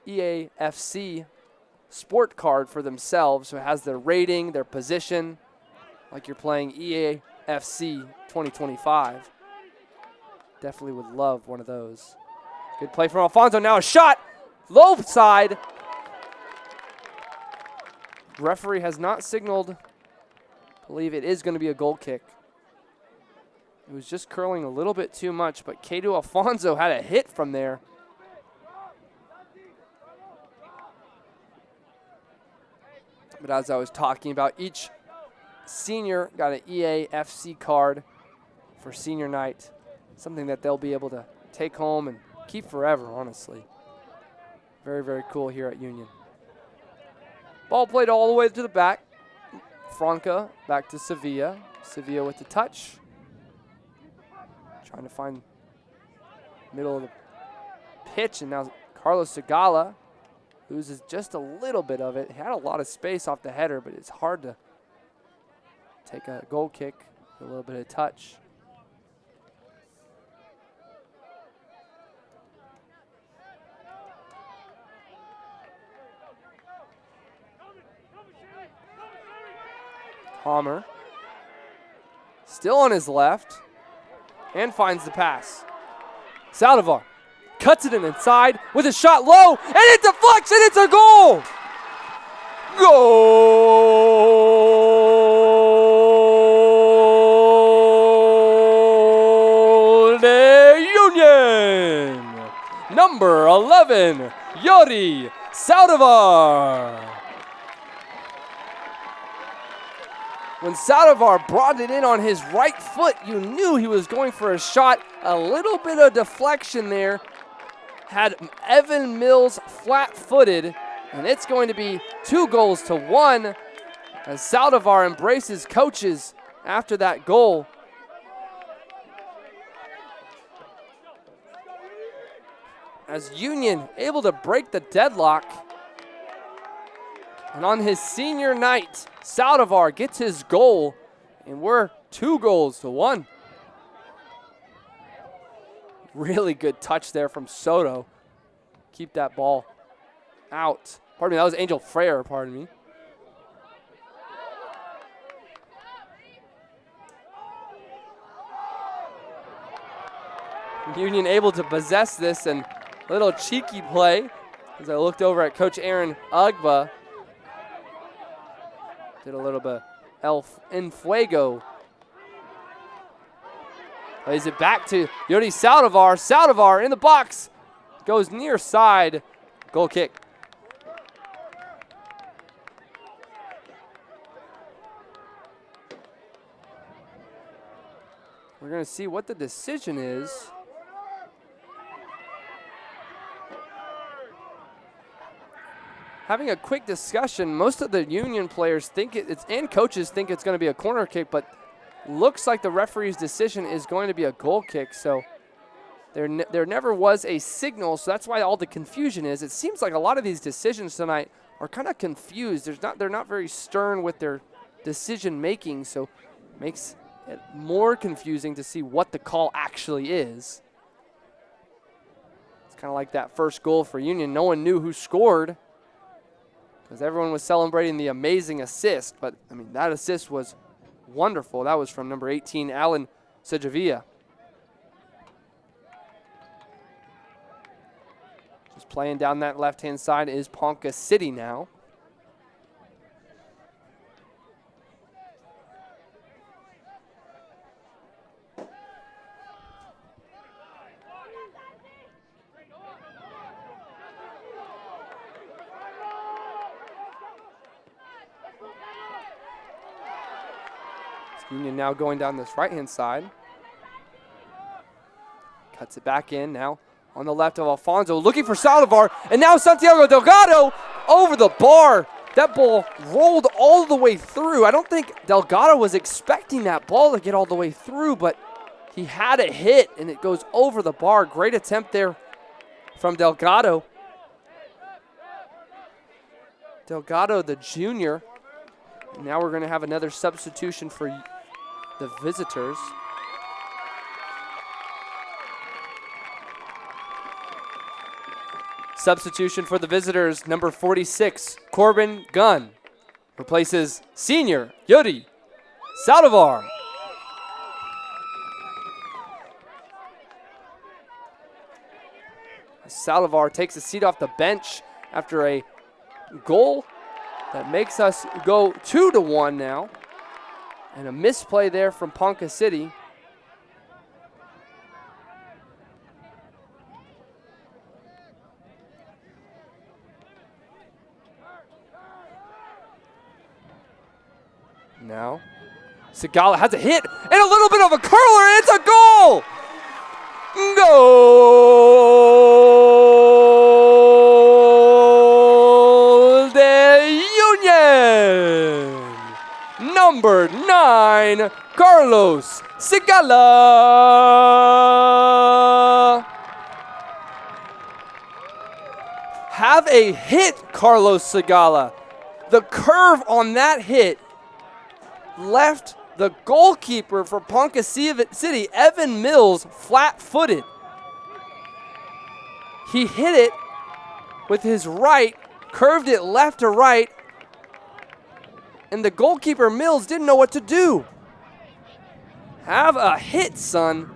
EAFC sport card for themselves. So it has their rating, their position, like you're playing EAFC 2025. Definitely would love one of those. Good play from Alfonso. Now a shot. Low side. Referee has not signaled. I believe it is going to be a goal kick. It was just curling a little bit too much, but Kedu Alfonso had a hit from there. But as I was talking about, each senior got an EAFC card for senior night. Something that they'll be able to take home and keep forever, honestly. Very, very cool here at Union. Ball played all the way to the back. Franca back to Sevilla. Sevilla with the touch. Trying to find middle of the pitch, and now Carlos Segala loses just a little bit of it. He had a lot of space off the header, but it's hard to take a goal kick, a little bit of touch. Palmer, still on his left, and finds the pass. Saldivar cuts it in inside with a shot low, and it deflects, and it's a goal! Goal de Union! Number 11, Yuri Saldivar. When Saldivar brought it in on his right foot, you knew he was going for a shot. A little bit of deflection there. Had Evan Mills flat-footed, and it's going to be 2-1 as Saldivar embraces coaches after that goal. As Union able to break the deadlock. And on his senior night, Saldivar gets his goal, and we're 2-1. Really good touch there from Soto. Keep that ball out. Pardon me, that was Angel Frere, pardon me. Union able to possess this, and a little cheeky play as I looked over at Coach Aaron Ugba. Did a little bit El Fuego. Plays it back to Yuri Saldivar. Saldivar in the box. Goes near side. Goal kick. We're going to see what the decision is. Having a quick discussion, most of the Union players think and coaches think it's going to be a corner kick, but looks like the referee's decision is going to be a goal kick. So there never was a signal, so that's why all the confusion is. It seems like a lot of these decisions tonight are kind of confused. They're not very stern with their decision making, so makes it more confusing to see what the call actually is. It's kind of like that first goal for Union. No one knew who scored, because everyone was celebrating the amazing assist. But, I mean, that assist was wonderful. That was from number 18, Alan Sejavia. Just playing down that left-hand side is Ponca City now. Union now going down this right-hand side. Cuts it back in now on the left of Alfonso, looking for Saldivar, and now Santiago Delgado over the bar. That ball rolled all the way through. I don't think Delgado was expecting that ball to get all the way through, but he had it hit, and it goes over the bar. Great attempt there from Delgado. Delgado, the junior. Now we're going to have another substitution for the visitors. Substitution for the visitors, number 46, Corbin Gunn, replaces senior Yuri Saldivar. Saldivar takes a seat off the bench after a goal that makes us go 2-1 now. And a misplay there from Ponca City. Now, Segala has a hit and a little bit of a curler, and it's a goal! Goal de Union! Number 9, Carlos Segala. Have a hit, Carlos Segala. The curve on that hit left the goalkeeper for Ponca City, Evan Mills, flat-footed. He hit it with his right, curved it left to right, and the goalkeeper, Mills, didn't know what to do. Have a hit, son.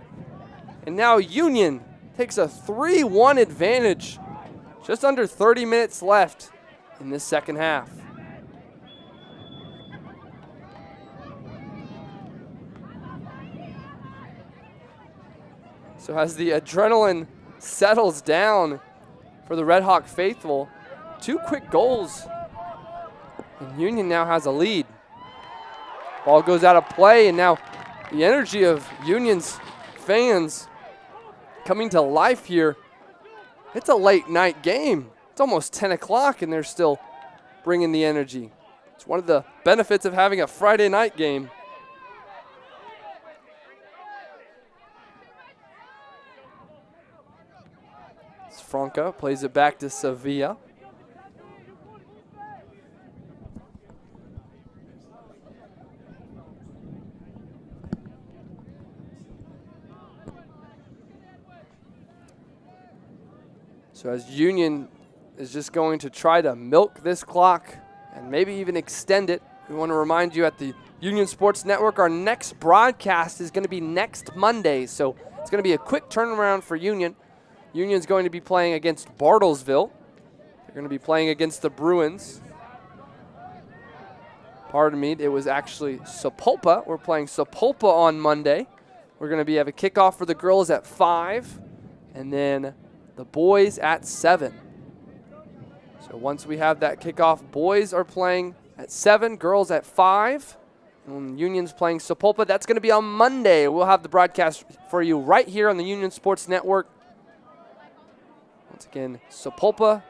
And now Union takes a 3-1 advantage. Just under 30 minutes left in this second half. So as the adrenaline settles down for the Red Hawk faithful, 2 quick goals, and Union now has a lead. Ball goes out of play, and now the energy of Union's fans coming to life here. It's a late night game. It's almost 10 o'clock, and they're still bringing the energy. It's one of the benefits of having a Friday night game. Franca plays it back to Sevilla. So as Union is just going to try to milk this clock and maybe even extend it, we want to remind you at the Union Sports Network, our next broadcast is going to be next Monday. So it's going to be a quick turnaround for Union. Union's going to be playing against Bartlesville. They're going to be playing against the Bruins. Pardon me, it was actually Sapulpa. We're playing Sapulpa on Monday. We're going to have a kickoff for the girls at 5, and then the boys at 7. So once we have that kickoff, boys are playing at 7, girls at 5. And Union's playing Sapulpa. That's going to be on Monday. We'll have the broadcast for you right here on the Union Sports Network. Once again, Sapulpa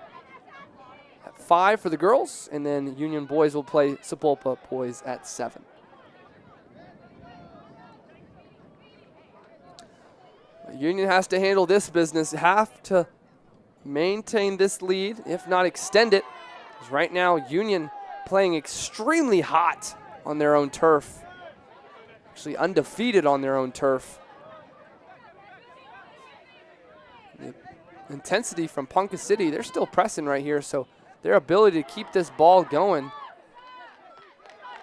at 5 for the girls, and then Union boys will play Sapulpa boys at 7. Union has to handle this business, have to maintain this lead, if not extend it. Because right now, Union playing extremely hot on their own turf. Actually undefeated on their own turf. The intensity from Ponca City, they're still pressing right here, so their ability to keep this ball going is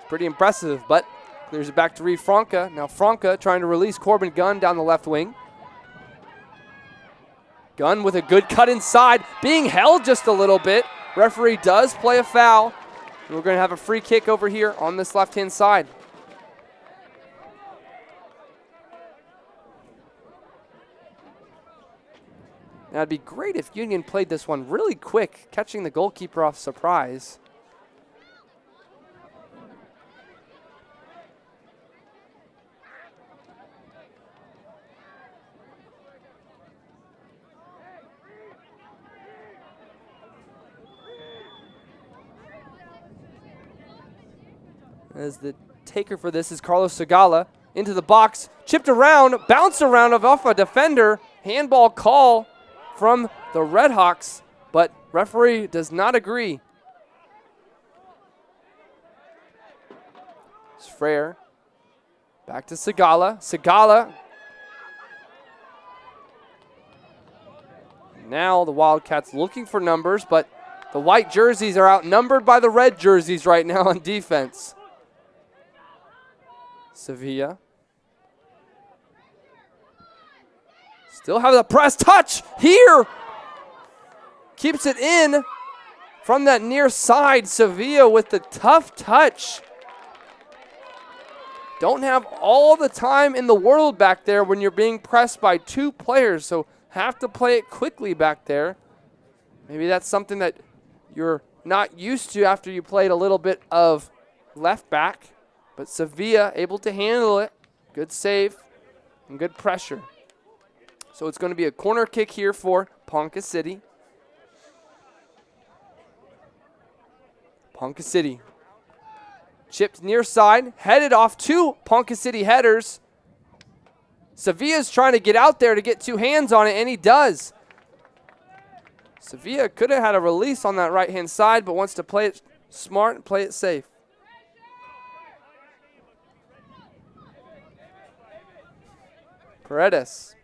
pretty impressive, but clears it back to Reeve Franca. Now Franca trying to release Corbin Gunn down the left wing. Gunn with a good cut inside, being held just a little bit. Referee does play a foul. We're going to have a free kick over here on this left-hand side. Now it'd be great if Union played this one really quick, catching the goalkeeper off surprise. As the taker for this is Carlos Segala. Into the box, chipped around, bounced around off a defender. Handball call from the Red Hawks, but referee does not agree. It's Frere. Back to Segala. Segala. Now the Wildcats looking for numbers, but the white jerseys are outnumbered by the red jerseys right now on defense. Sevilla. Still have the press touch here. Keeps it in from that near side. Sevilla with the tough touch. Don't have all the time in the world back there when you're being pressed by 2 players, so have to play it quickly back there. Maybe that's something that you're not used to after you played a little bit of left back. But Sevilla able to handle it. Good save and good pressure. So it's going to be a corner kick here for Ponca City. Ponca City. Chipped near side, headed off 2 Ponca City headers. Sevilla's trying to get out there to get 2 hands on it, and he does. Sevilla could have had a release on that right-hand side, but wants to play it smart and play it safe. Paredes.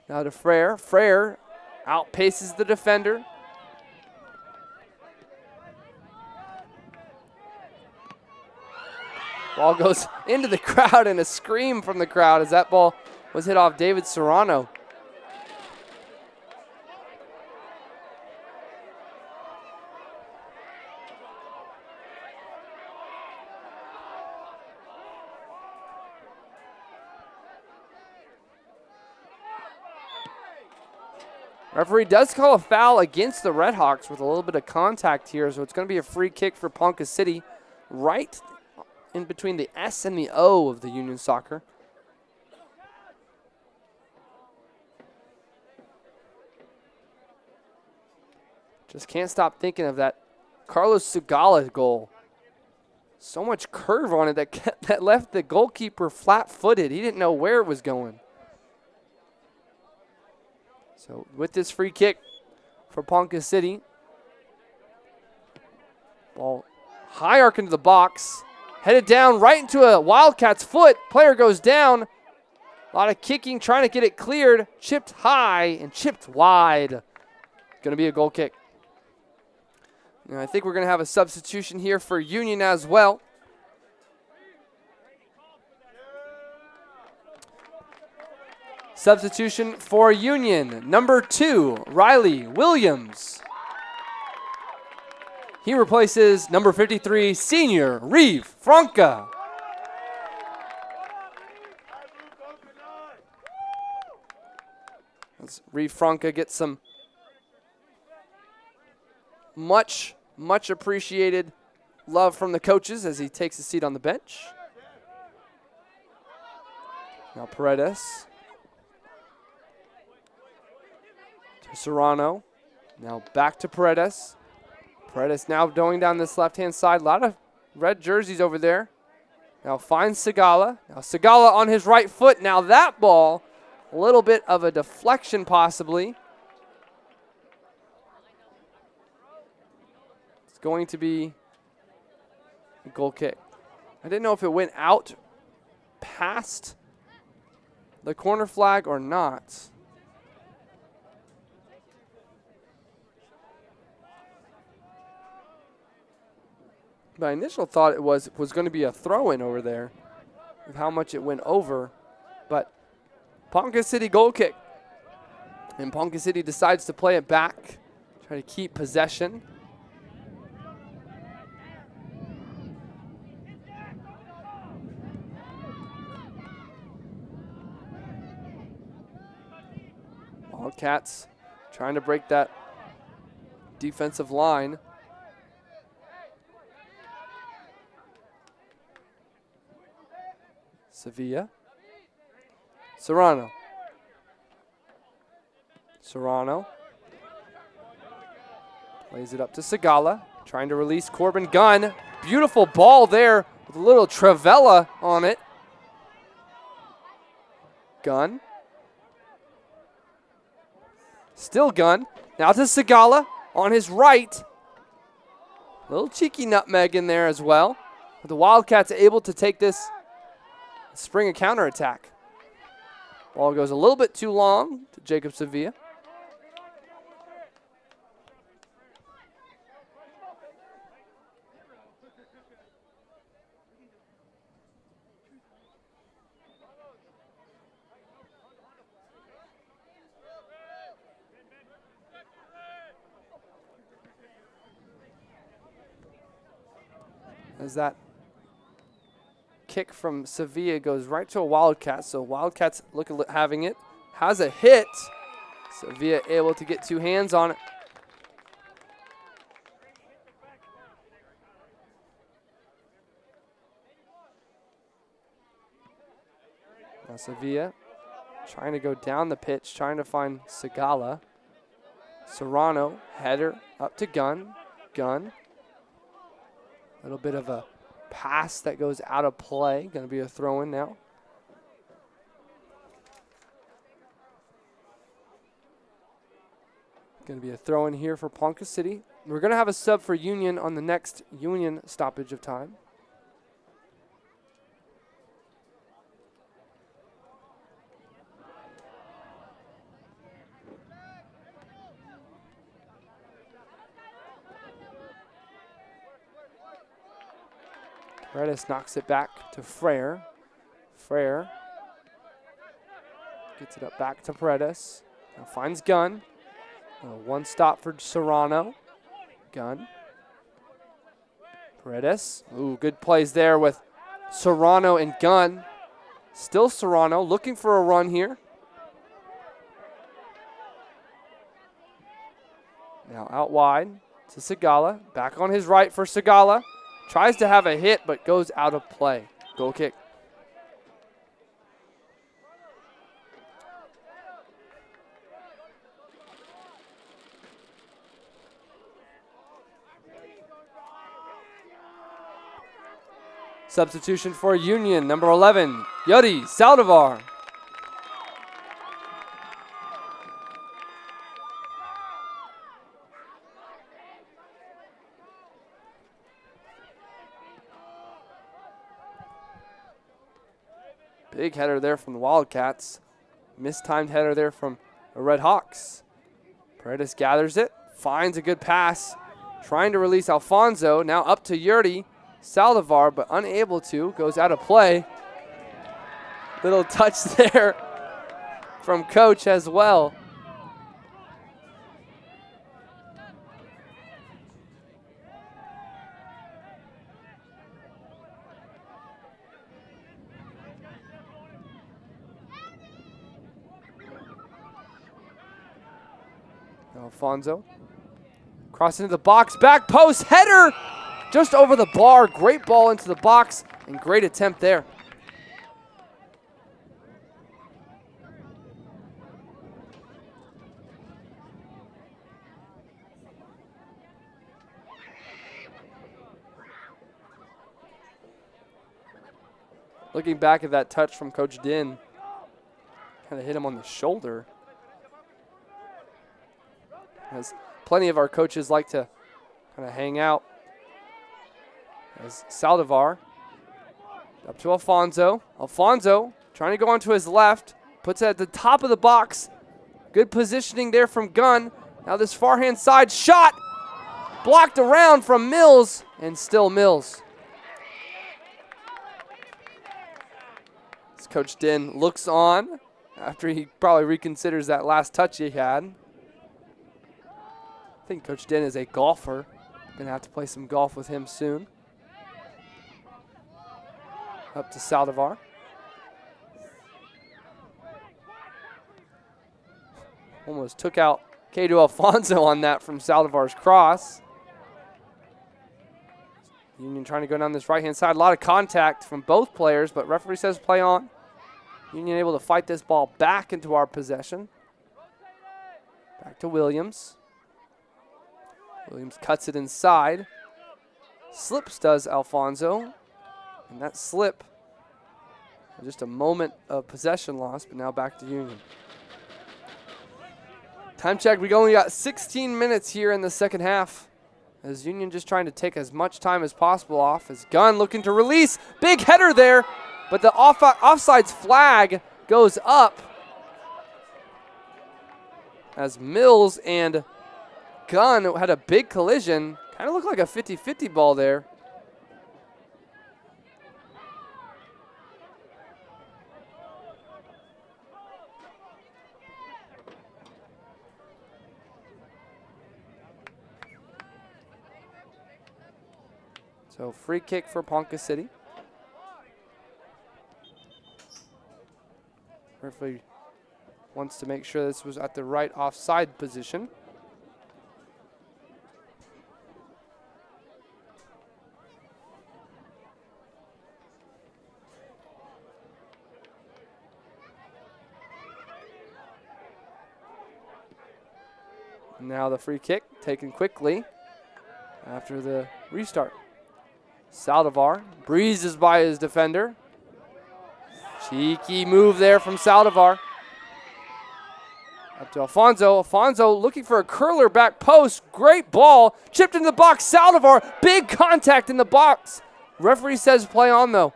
Now to Frere. Frere outpaces the defender. Ball goes into the crowd and a scream from the crowd as that ball was hit off David Serrano. Referee does call a foul against the Redhawks with a little bit of contact here, so it's going to be a free kick for Ponca City right in between the S and the O of the Union Soccer. Just can't stop thinking of that Carlos Segala goal. So much curve on it that left the goalkeeper flat-footed. He didn't know where it was going. So with this free kick for Ponca City, ball high arc into the box, headed down right into a Wildcats foot. Player goes down. A lot of kicking, trying to get it cleared. Chipped high and chipped wide. Going to be a goal kick. And I think we're going to have a substitution here for Union as well. Substitution for Union, number 2, Riley Williams. He replaces number 53, senior Reeve Franca. As Reeve Franca gets some much appreciated love from the coaches as he takes a seat on the bench. Now Paredes. Serrano. Now back to Paredes. Paredes now going down this left-hand side. A lot of red jerseys over there. Now finds Segala. Now Segala on his right foot. Now that ball, a little bit of a deflection possibly. It's going to be a goal kick. I didn't know if it went out past the corner flag or not. My initial thought it was going to be a throw-in over there with how much it went over, but Ponca City goal kick. And Ponca City decides to play it back, try to keep possession. Wildcats trying to break that defensive line. Sevilla. Serrano. Serrano. Plays it up to Segala. Trying to release Corbin Gunn. Beautiful ball there with a little Travella on it. Gunn. Still Gunn. Now to Segala on his right. Little cheeky nutmeg in there as well. But the Wildcats are able to take this, spring a counterattack. Ball goes a little bit too long to Jacob Sevilla. As that kick from Sevilla goes right to a Wildcat, so Wildcats look at having it. Has a hit. Sevilla able to get two hands on it. Now Sevilla trying to go down the pitch, trying to find Segala. Serrano, header up to Gunn. Gunn. A little bit of a pass that goes out of play. Going to be a throw-in now. Going to be a throw-in here for Ponca City. We're going to have a sub for Union on the next Union stoppage of time. Paredes knocks it back to Frere. Frere gets it up back to Paredes. Now finds Gunn. One stop for Serrano. Gunn. Paredes. Ooh, good plays there with Serrano and Gunn. Still Serrano looking for a run here. Now out wide to Sigala. Back on his right for Sigala. Tries to have a hit, but goes out of play. Goal kick. Substitution for Union, number 11, Yuri Saldivar. Big header there from the Wildcats. Mistimed header there from the Red Hawks. Paredes gathers it, finds a good pass, trying to release Alfonso. Now up to Yuri Saldivar, but unable to. Goes out of play. Little touch there from Coach as well. Alfonso crossing into the box, back post, header just over the bar. Great ball into the box and great attempt there. Looking back at that touch from Coach Din, kind of hit him on the shoulder. As plenty of our coaches like to kind of hang out. As Saldivar up to Alfonso. Alfonso trying to go onto his left. Puts it at the top of the box. Good positioning there from Gunn. Now this far hand side shot. Blocked around from Mills. And still Mills. As Coach Din looks on after he probably reconsiders that last touch he had. I think Coach Din is a golfer. Gonna have to play some golf with him soon. Up to Saldivar. Almost took out Kedu Alfonso on that from Saldivar's cross. Union trying to go down this right-hand side. A lot of contact from both players, but referee says play on. Union able to fight this ball back into our possession. Back to Williams. Williams cuts it inside. Slips does Alfonso. And that slip, just a moment of possession loss, but now back to Union. Time check, we only got 16 minutes here in the second half. As Union just trying to take as much time as possible off. As Gunn looking to release. Big header there, but the offsides flag goes up. As Mills and Gunn had a big collision. Kind of looked like a 50-50 ball there. So free kick for Ponca City. Referee wants to make sure this was at the right offside position. Now the free kick taken quickly after the restart. Saldivar breezes by his defender. Cheeky move there from Saldivar. Up to Alfonso. Alfonso looking for a curler back post. Great ball. Chipped into the box. Saldivar. Big contact in the box. Referee says play on though.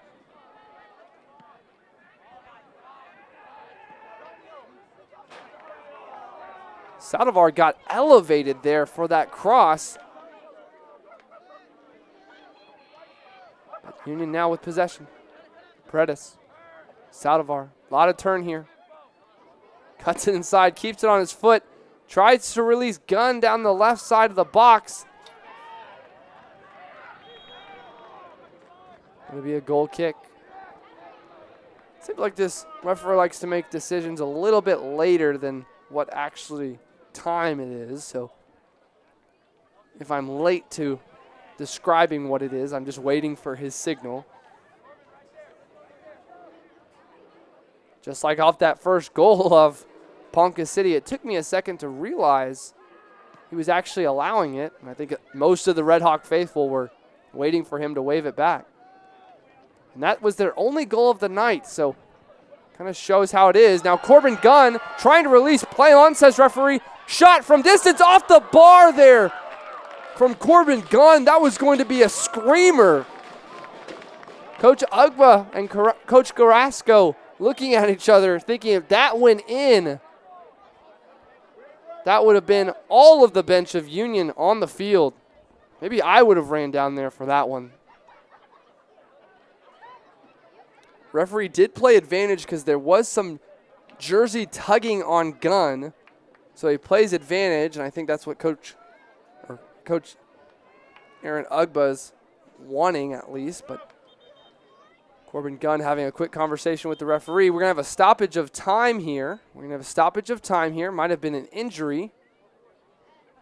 Saldivar got elevated there for that cross. But Union now with possession. Paredes. Saldivar. A lot of turn here. Cuts it inside, keeps it on his foot. Tries to release Gunn down the left side of the box. Going to be a goal kick. Seems like this referee likes to make decisions a little bit later than what actually time it is. So if I'm late to describing what it is, I'm just waiting for his signal. Just like off that first goal of Ponca City, it took me a second to realize he was actually allowing it. And I think most of the Red Hawk faithful were waiting for him to wave it back. And that was their only goal of the night, so kind of shows how it is. Now Corbin Gunn trying to release play on, says referee. Shot from distance off the bar there from Corbin Gunn. That was going to be a screamer. Coach Ugba and Coach Carrasco looking at each other, thinking if that went in, that would have been all of the bench of Union on the field. Maybe I would have ran down there for that one. Referee did play advantage because there was some jersey tugging on Gunn. So he plays advantage, and I think that's what Coach Aaron Ugba is wanting at least. But Corbin Gunn having a quick conversation with the referee. We're going to have a stoppage of time here. Might have been an injury.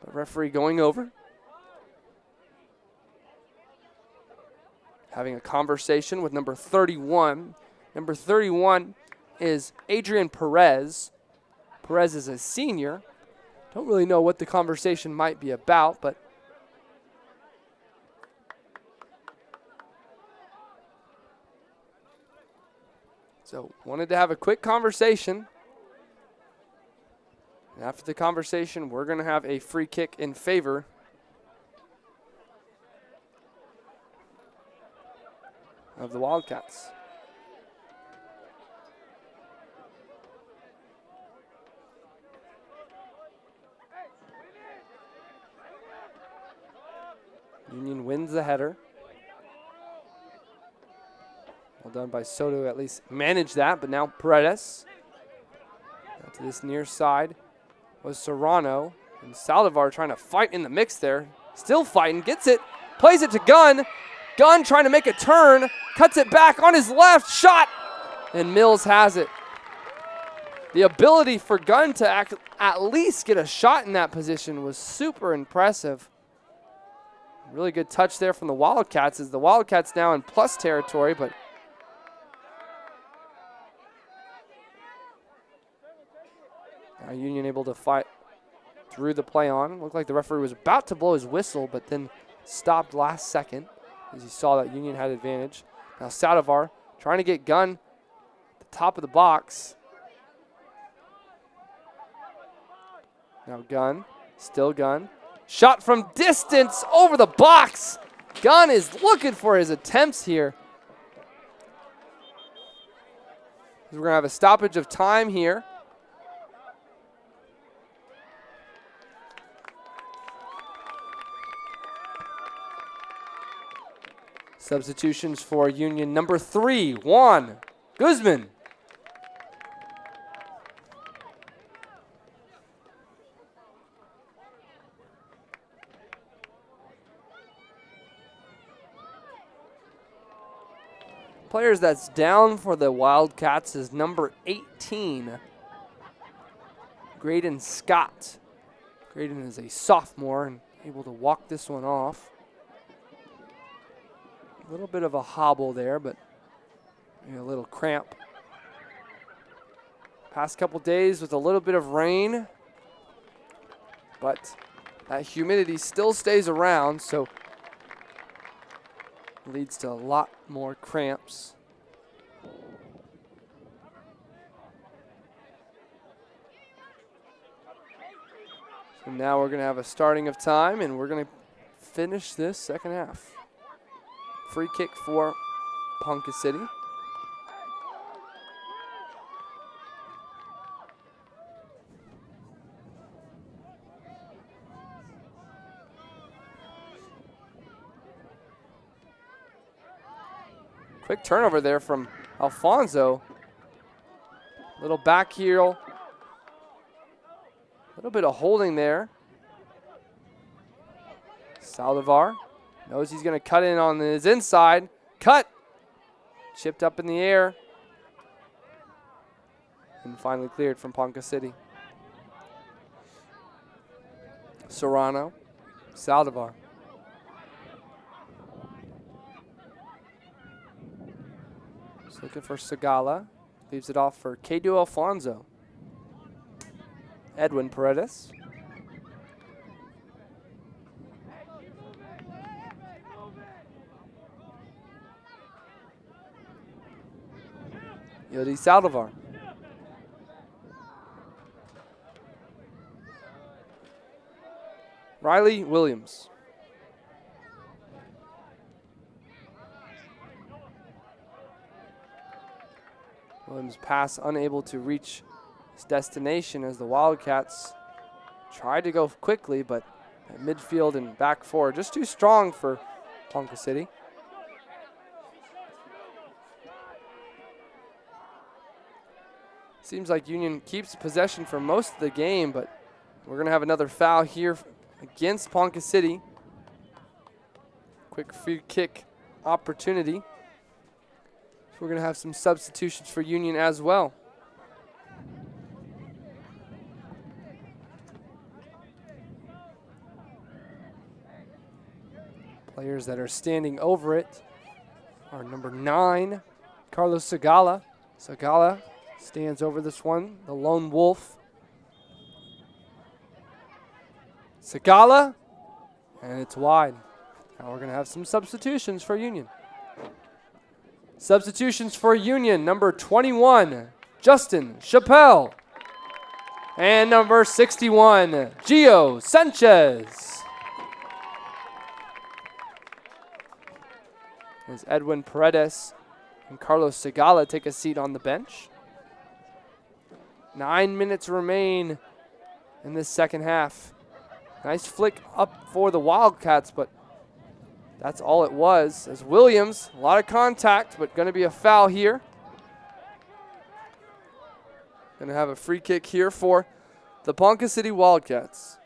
But referee going over. Having a conversation with number 31. Number 31 is Adrian Perez. Perez is a senior. Don't really know what the conversation might be about, but so wanted to have a quick conversation. And after the conversation, we're going to have a free kick in favor of the Wildcats. Union wins the header. Well done by Soto, at least managed that, but now Paredes. Now to this near side was Serrano. And Saldivar trying to fight in the mix there. Still fighting, gets it, plays it to Gunn. Gunn trying to make a turn, cuts it back on his left, shot, and Mills has it. The ability for Gunn to at least get a shot in that position was super impressive. Really good touch there from the Wildcats, as the Wildcats now in plus territory, but now Union able to fight through the play on. Looked like the referee was about to blow his whistle, but then stopped last second as he saw that Union had advantage. Now Saldivar trying to get Gunn at the top of the box. Now Gunn, still Gunn. Shot from distance over the box. Gunn is looking for his attempts here. We're going to have a stoppage of time here. Substitutions for Union. Number 3, Juan Guzman. Players that's down for the Wildcats is number 18, Graydon Scott. Graydon is a sophomore and able to walk this one off. A little bit of a hobble there, but maybe a little cramp. Past couple days with a little bit of rain, but that humidity still stays around, so leads to a lot more cramps. So now we're going to have a starting of time, and we're going to finish this second half. Free kick for Ponca City. Quick turnover there from Alfonso. Little back heel. A little bit of holding there. Saldivar knows he's going to cut in on his inside. Cut. Chipped up in the air. And finally cleared from Ponca City. Serrano. Saldivar. Just looking for Segala. Leaves it off for Kedu Alfonso. Edwin Paredes. Yodi Saldivar. Riley Williams. Williams pass unable to reach his destination as the Wildcats tried to go quickly, but at midfield and back four just too strong for Ponca City. Seems like Union keeps possession for most of the game, but we're going to have another foul here against Ponca City. Quick free kick opportunity. We're going to have some substitutions for Union as well. Players that are standing over it are number 9, Carlos Segala. Segala stands over this one, the lone wolf. Segala, and it's wide. Now we're going to have some substitutions for Union. Substitutions for Union, number 21, Justin Chappelle. And number 61, Gio Sanchez. As Edwin Paredes and Carlos Segala take a seat on the bench. 9 minutes remain in this second half. Nice flick up for the Wildcats, but that's all it was. As Williams, a lot of contact, but going to be a foul here. Going to have a free kick here for the Ponca City Wildcats.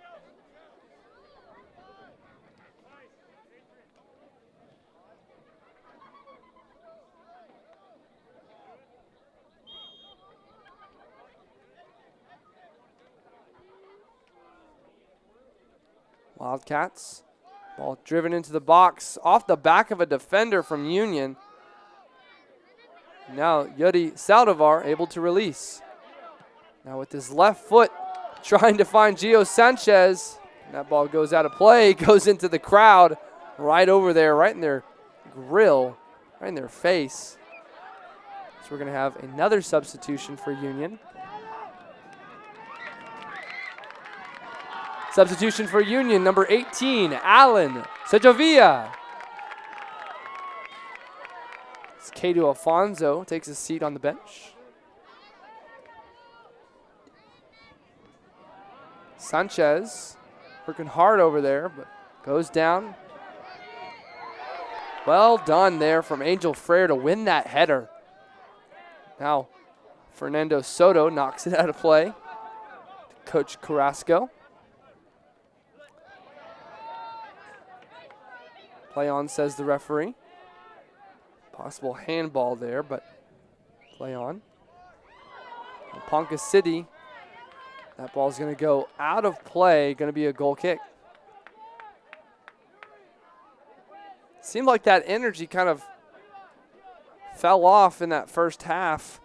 Wildcats. Ball driven into the box off the back of a defender from Union. Now Yodi Saldivar able to release. Now with his left foot trying to find Gio Sanchez. That ball goes out of play, goes into the crowd right over there, right in their grill, right in their face. So we're going to have another substitution for Union. Substitution for Union, number 18, Alan Sejavia. Kedu Alfonso takes a seat on the bench. Sanchez working hard over there, but goes down. Well done there from Angel Frere to win that header. Now, Fernando Soto knocks it out of play. Coach Carrasco. Play on, says the referee. Possible handball there, but play on. And Ponca City, that ball's going to go out of play, going to be a goal kick. Seemed like that energy kind of fell off in that first half.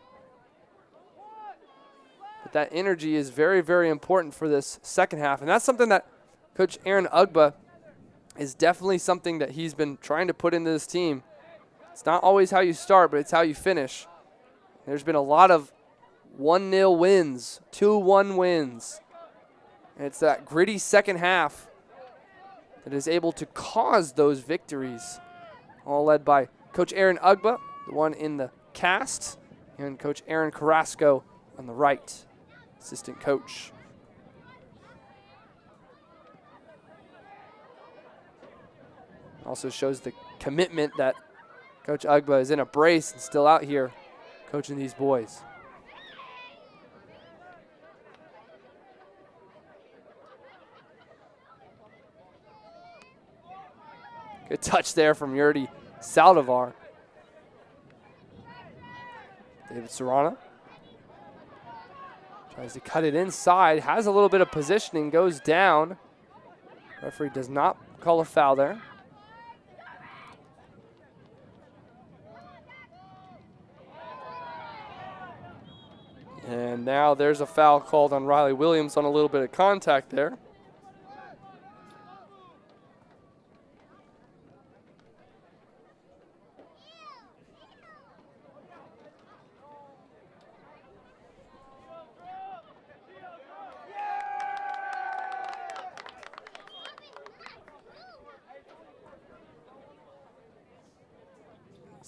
But that energy is very, very important for this second half. And that's something that Coach Aaron Ugba is definitely something that he's been trying to put into this team. It's not always how you start, but it's how you finish. There's been a lot of 1-0 wins, 2-1 wins. And it's that gritty second half that is able to cause those victories. All led by Coach Aaron Ugba, the one in the cast, and Coach Aaron Carrasco on the right, assistant coach. Also shows the commitment that Coach Ugba is in a brace and still out here coaching these boys. Good touch there from Yurdi Saldivar. David Serrano tries to cut it inside, has a little bit of positioning, goes down. Referee does not call a foul there. And now there's a foul called on Riley Williams on a little bit of contact there.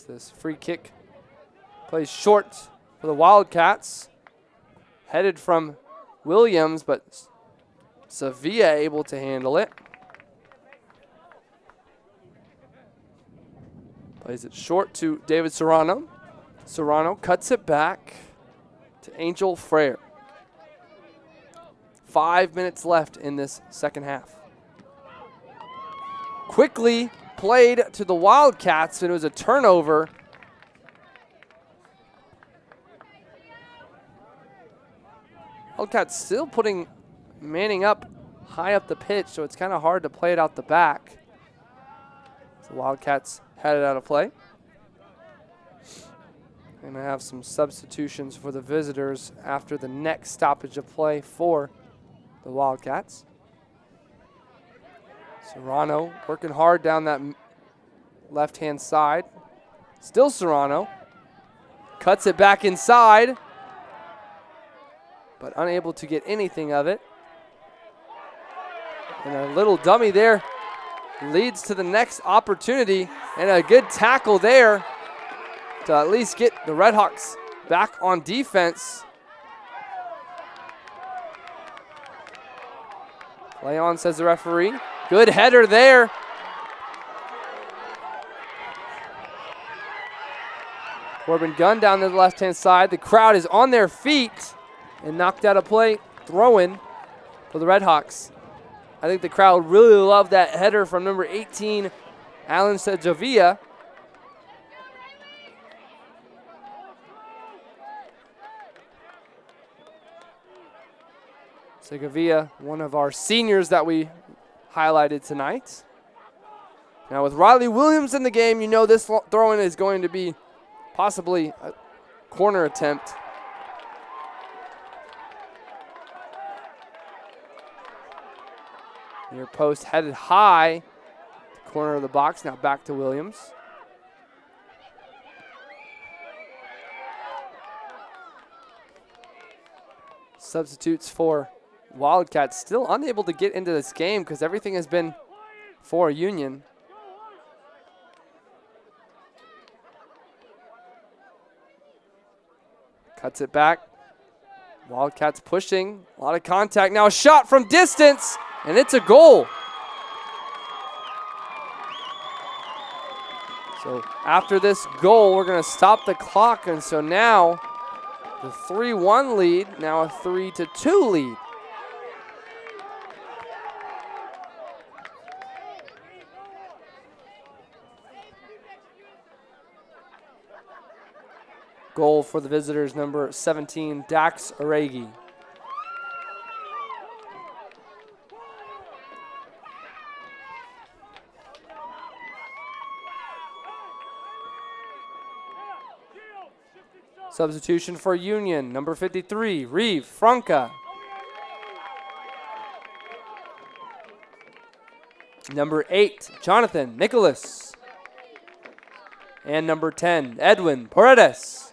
This free kick plays short for the Wildcats. Headed from Williams, but Sevilla able to handle it. Plays it short to David Serrano. Serrano cuts it back to Angel Frere. 5 minutes left in this second half. Quickly played to the Wildcats, and it was a turnover. Wildcats still manning up high up the pitch, so it's kind of hard to play it out the back. So Wildcats had it out of play. And I have some substitutions for the visitors after the next stoppage of play for the Wildcats. Serrano working hard down that left-hand side. Still Serrano. Cuts it back inside, but unable to get anything of it. And a little dummy there leads to the next opportunity, and a good tackle there to at least get the Redhawks back on defense. Play on, says the referee. Good header there. Corbin Gunn down to the left-hand side. The crowd is on their feet and knocked out of play. Throw-in for the Redhawks. I think the crowd really loved that header from number 18, Alan Segovia. Segovia, one of our seniors that we highlighted tonight. Now with Riley Williams in the game, you know this throw-in is going to be possibly a corner attempt. Near post headed high, corner of the box, now back to Williams. Substitutes for Wildcats still unable to get into this game because everything has been for Union. Cuts it back. Wildcats pushing. A lot of contact. Now a shot from distance, and it's a goal. So after this goal, we're going to stop the clock, and so now the 3-1 lead, now a 3-2 lead. Goal for the visitors, number 17, Dax Aregi. Substitution for Union, number 53, Reeve Franca. Number 8, Jonathan Nicholas. And number 10, Edwin Paredes.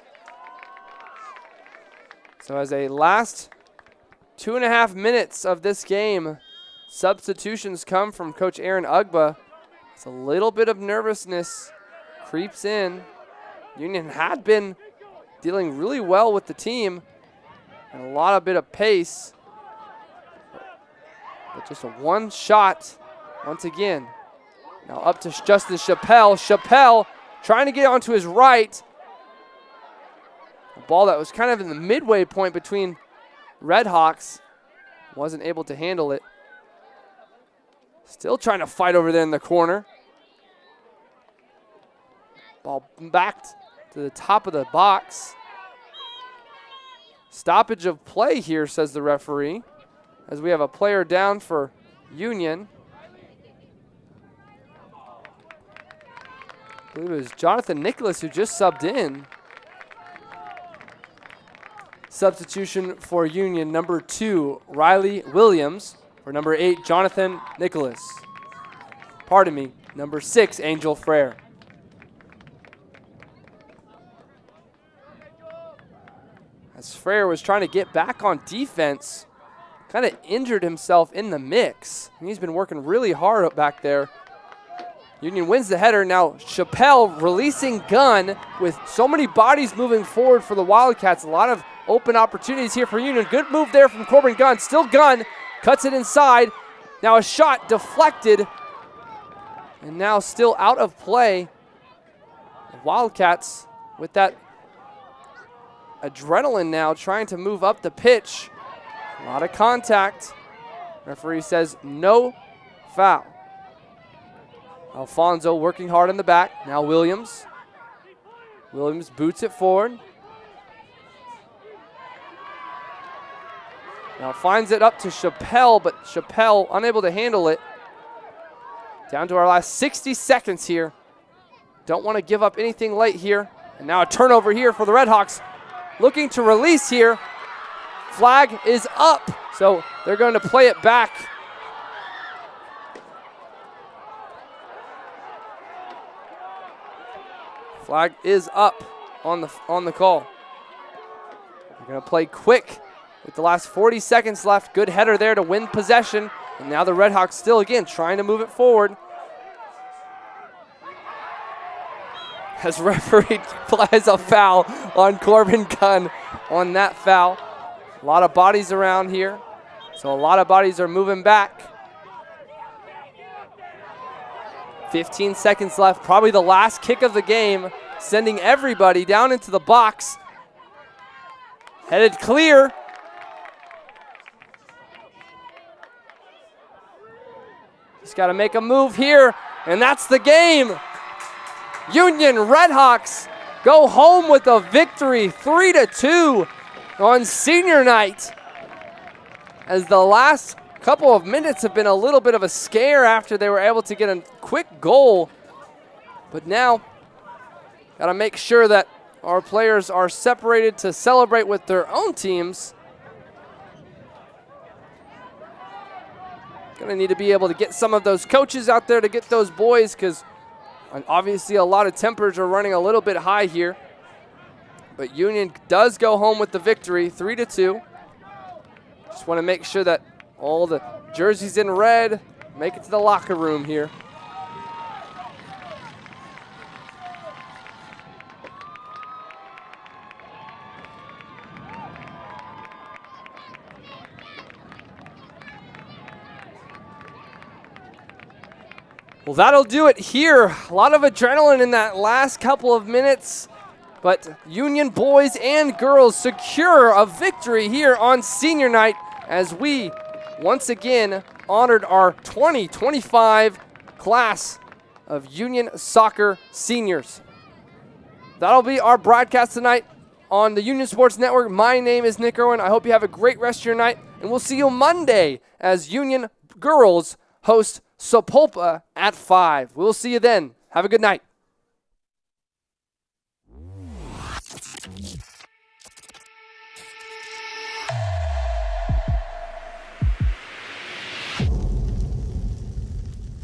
So as a last 2.5 minutes of this game, substitutions come from Coach Aaron Ugba. It's a little bit of nervousness creeps in. Union had been dealing really well with the team and a lot of bit of pace. But just a one shot once again. Now up to Justin Chappelle. Chappelle trying to get onto his right. A ball that was kind of in the midway point between Redhawks. Wasn't able to handle it. Still trying to fight over there in the corner. Ball back to the top of the box. Stoppage of play here, says the referee, as we have a player down for Union. I believe it was Jonathan Nicholas who just subbed in. Substitution for Union, number 2, Riley Williams. For number 8, Jonathan Nicholas. Pardon me, number 6, Angel Frere. As Frere was trying to get back on defense, kind of injured himself in the mix. And he's been working really hard up back there. Union wins the header. Now Chappelle releasing Gunn with so many bodies moving forward for the Wildcats. A lot of open opportunities here for Union. Good move there from Corbin Gunn. Still Gunn. Cuts it inside. Now a shot deflected. And now still out of play. The Wildcats with that adrenaline now trying to move up the pitch. A lot of contact. Referee says no foul. Alfonso working hard in the back. Now Williams. Williams boots it forward. Now finds it up to Chappelle, but Chappelle unable to handle it. Down to our last 60 seconds here. Don't want to give up anything late here. And now a turnover here for the Redhawks. Looking to release here. Flag is up, so they're going to play it back. Flag is up on the call. They're going to play quick with the last 40 seconds left. Good header there to win possession. And now the Redhawks still again trying to move it forward. As referee applies a foul on Corbin Gunn on that foul. A lot of bodies around here, so a lot of bodies are moving back. 15 seconds left, probably the last kick of the game, sending everybody down into the box. Headed clear. Just got to make a move here, and that's the game. Union Redhawks go home with a victory, 3-2 on senior night. As the last couple of minutes have been a little bit of a scare after they were able to get a quick goal. But now, got to make sure that our players are separated to celebrate with their own teams. Going to need to be able to get some of those coaches out there to get those boys, because obviously a lot of tempers are running a little bit high here. But Union does go home with the victory, 3-2. Just want to make sure that all the jerseys in red make it to the locker room here. Well, that'll do it here. A lot of adrenaline in that last couple of minutes. But Union boys and girls secure a victory here on senior night as we once again honored our 2025 class of Union soccer seniors. That'll be our broadcast tonight on the Union Sports Network. My name is Nick Irwin. I hope you have a great rest of your night, and we'll see you Monday as Union girls host Sapulpa at 5. We'll see you then. Have a good night.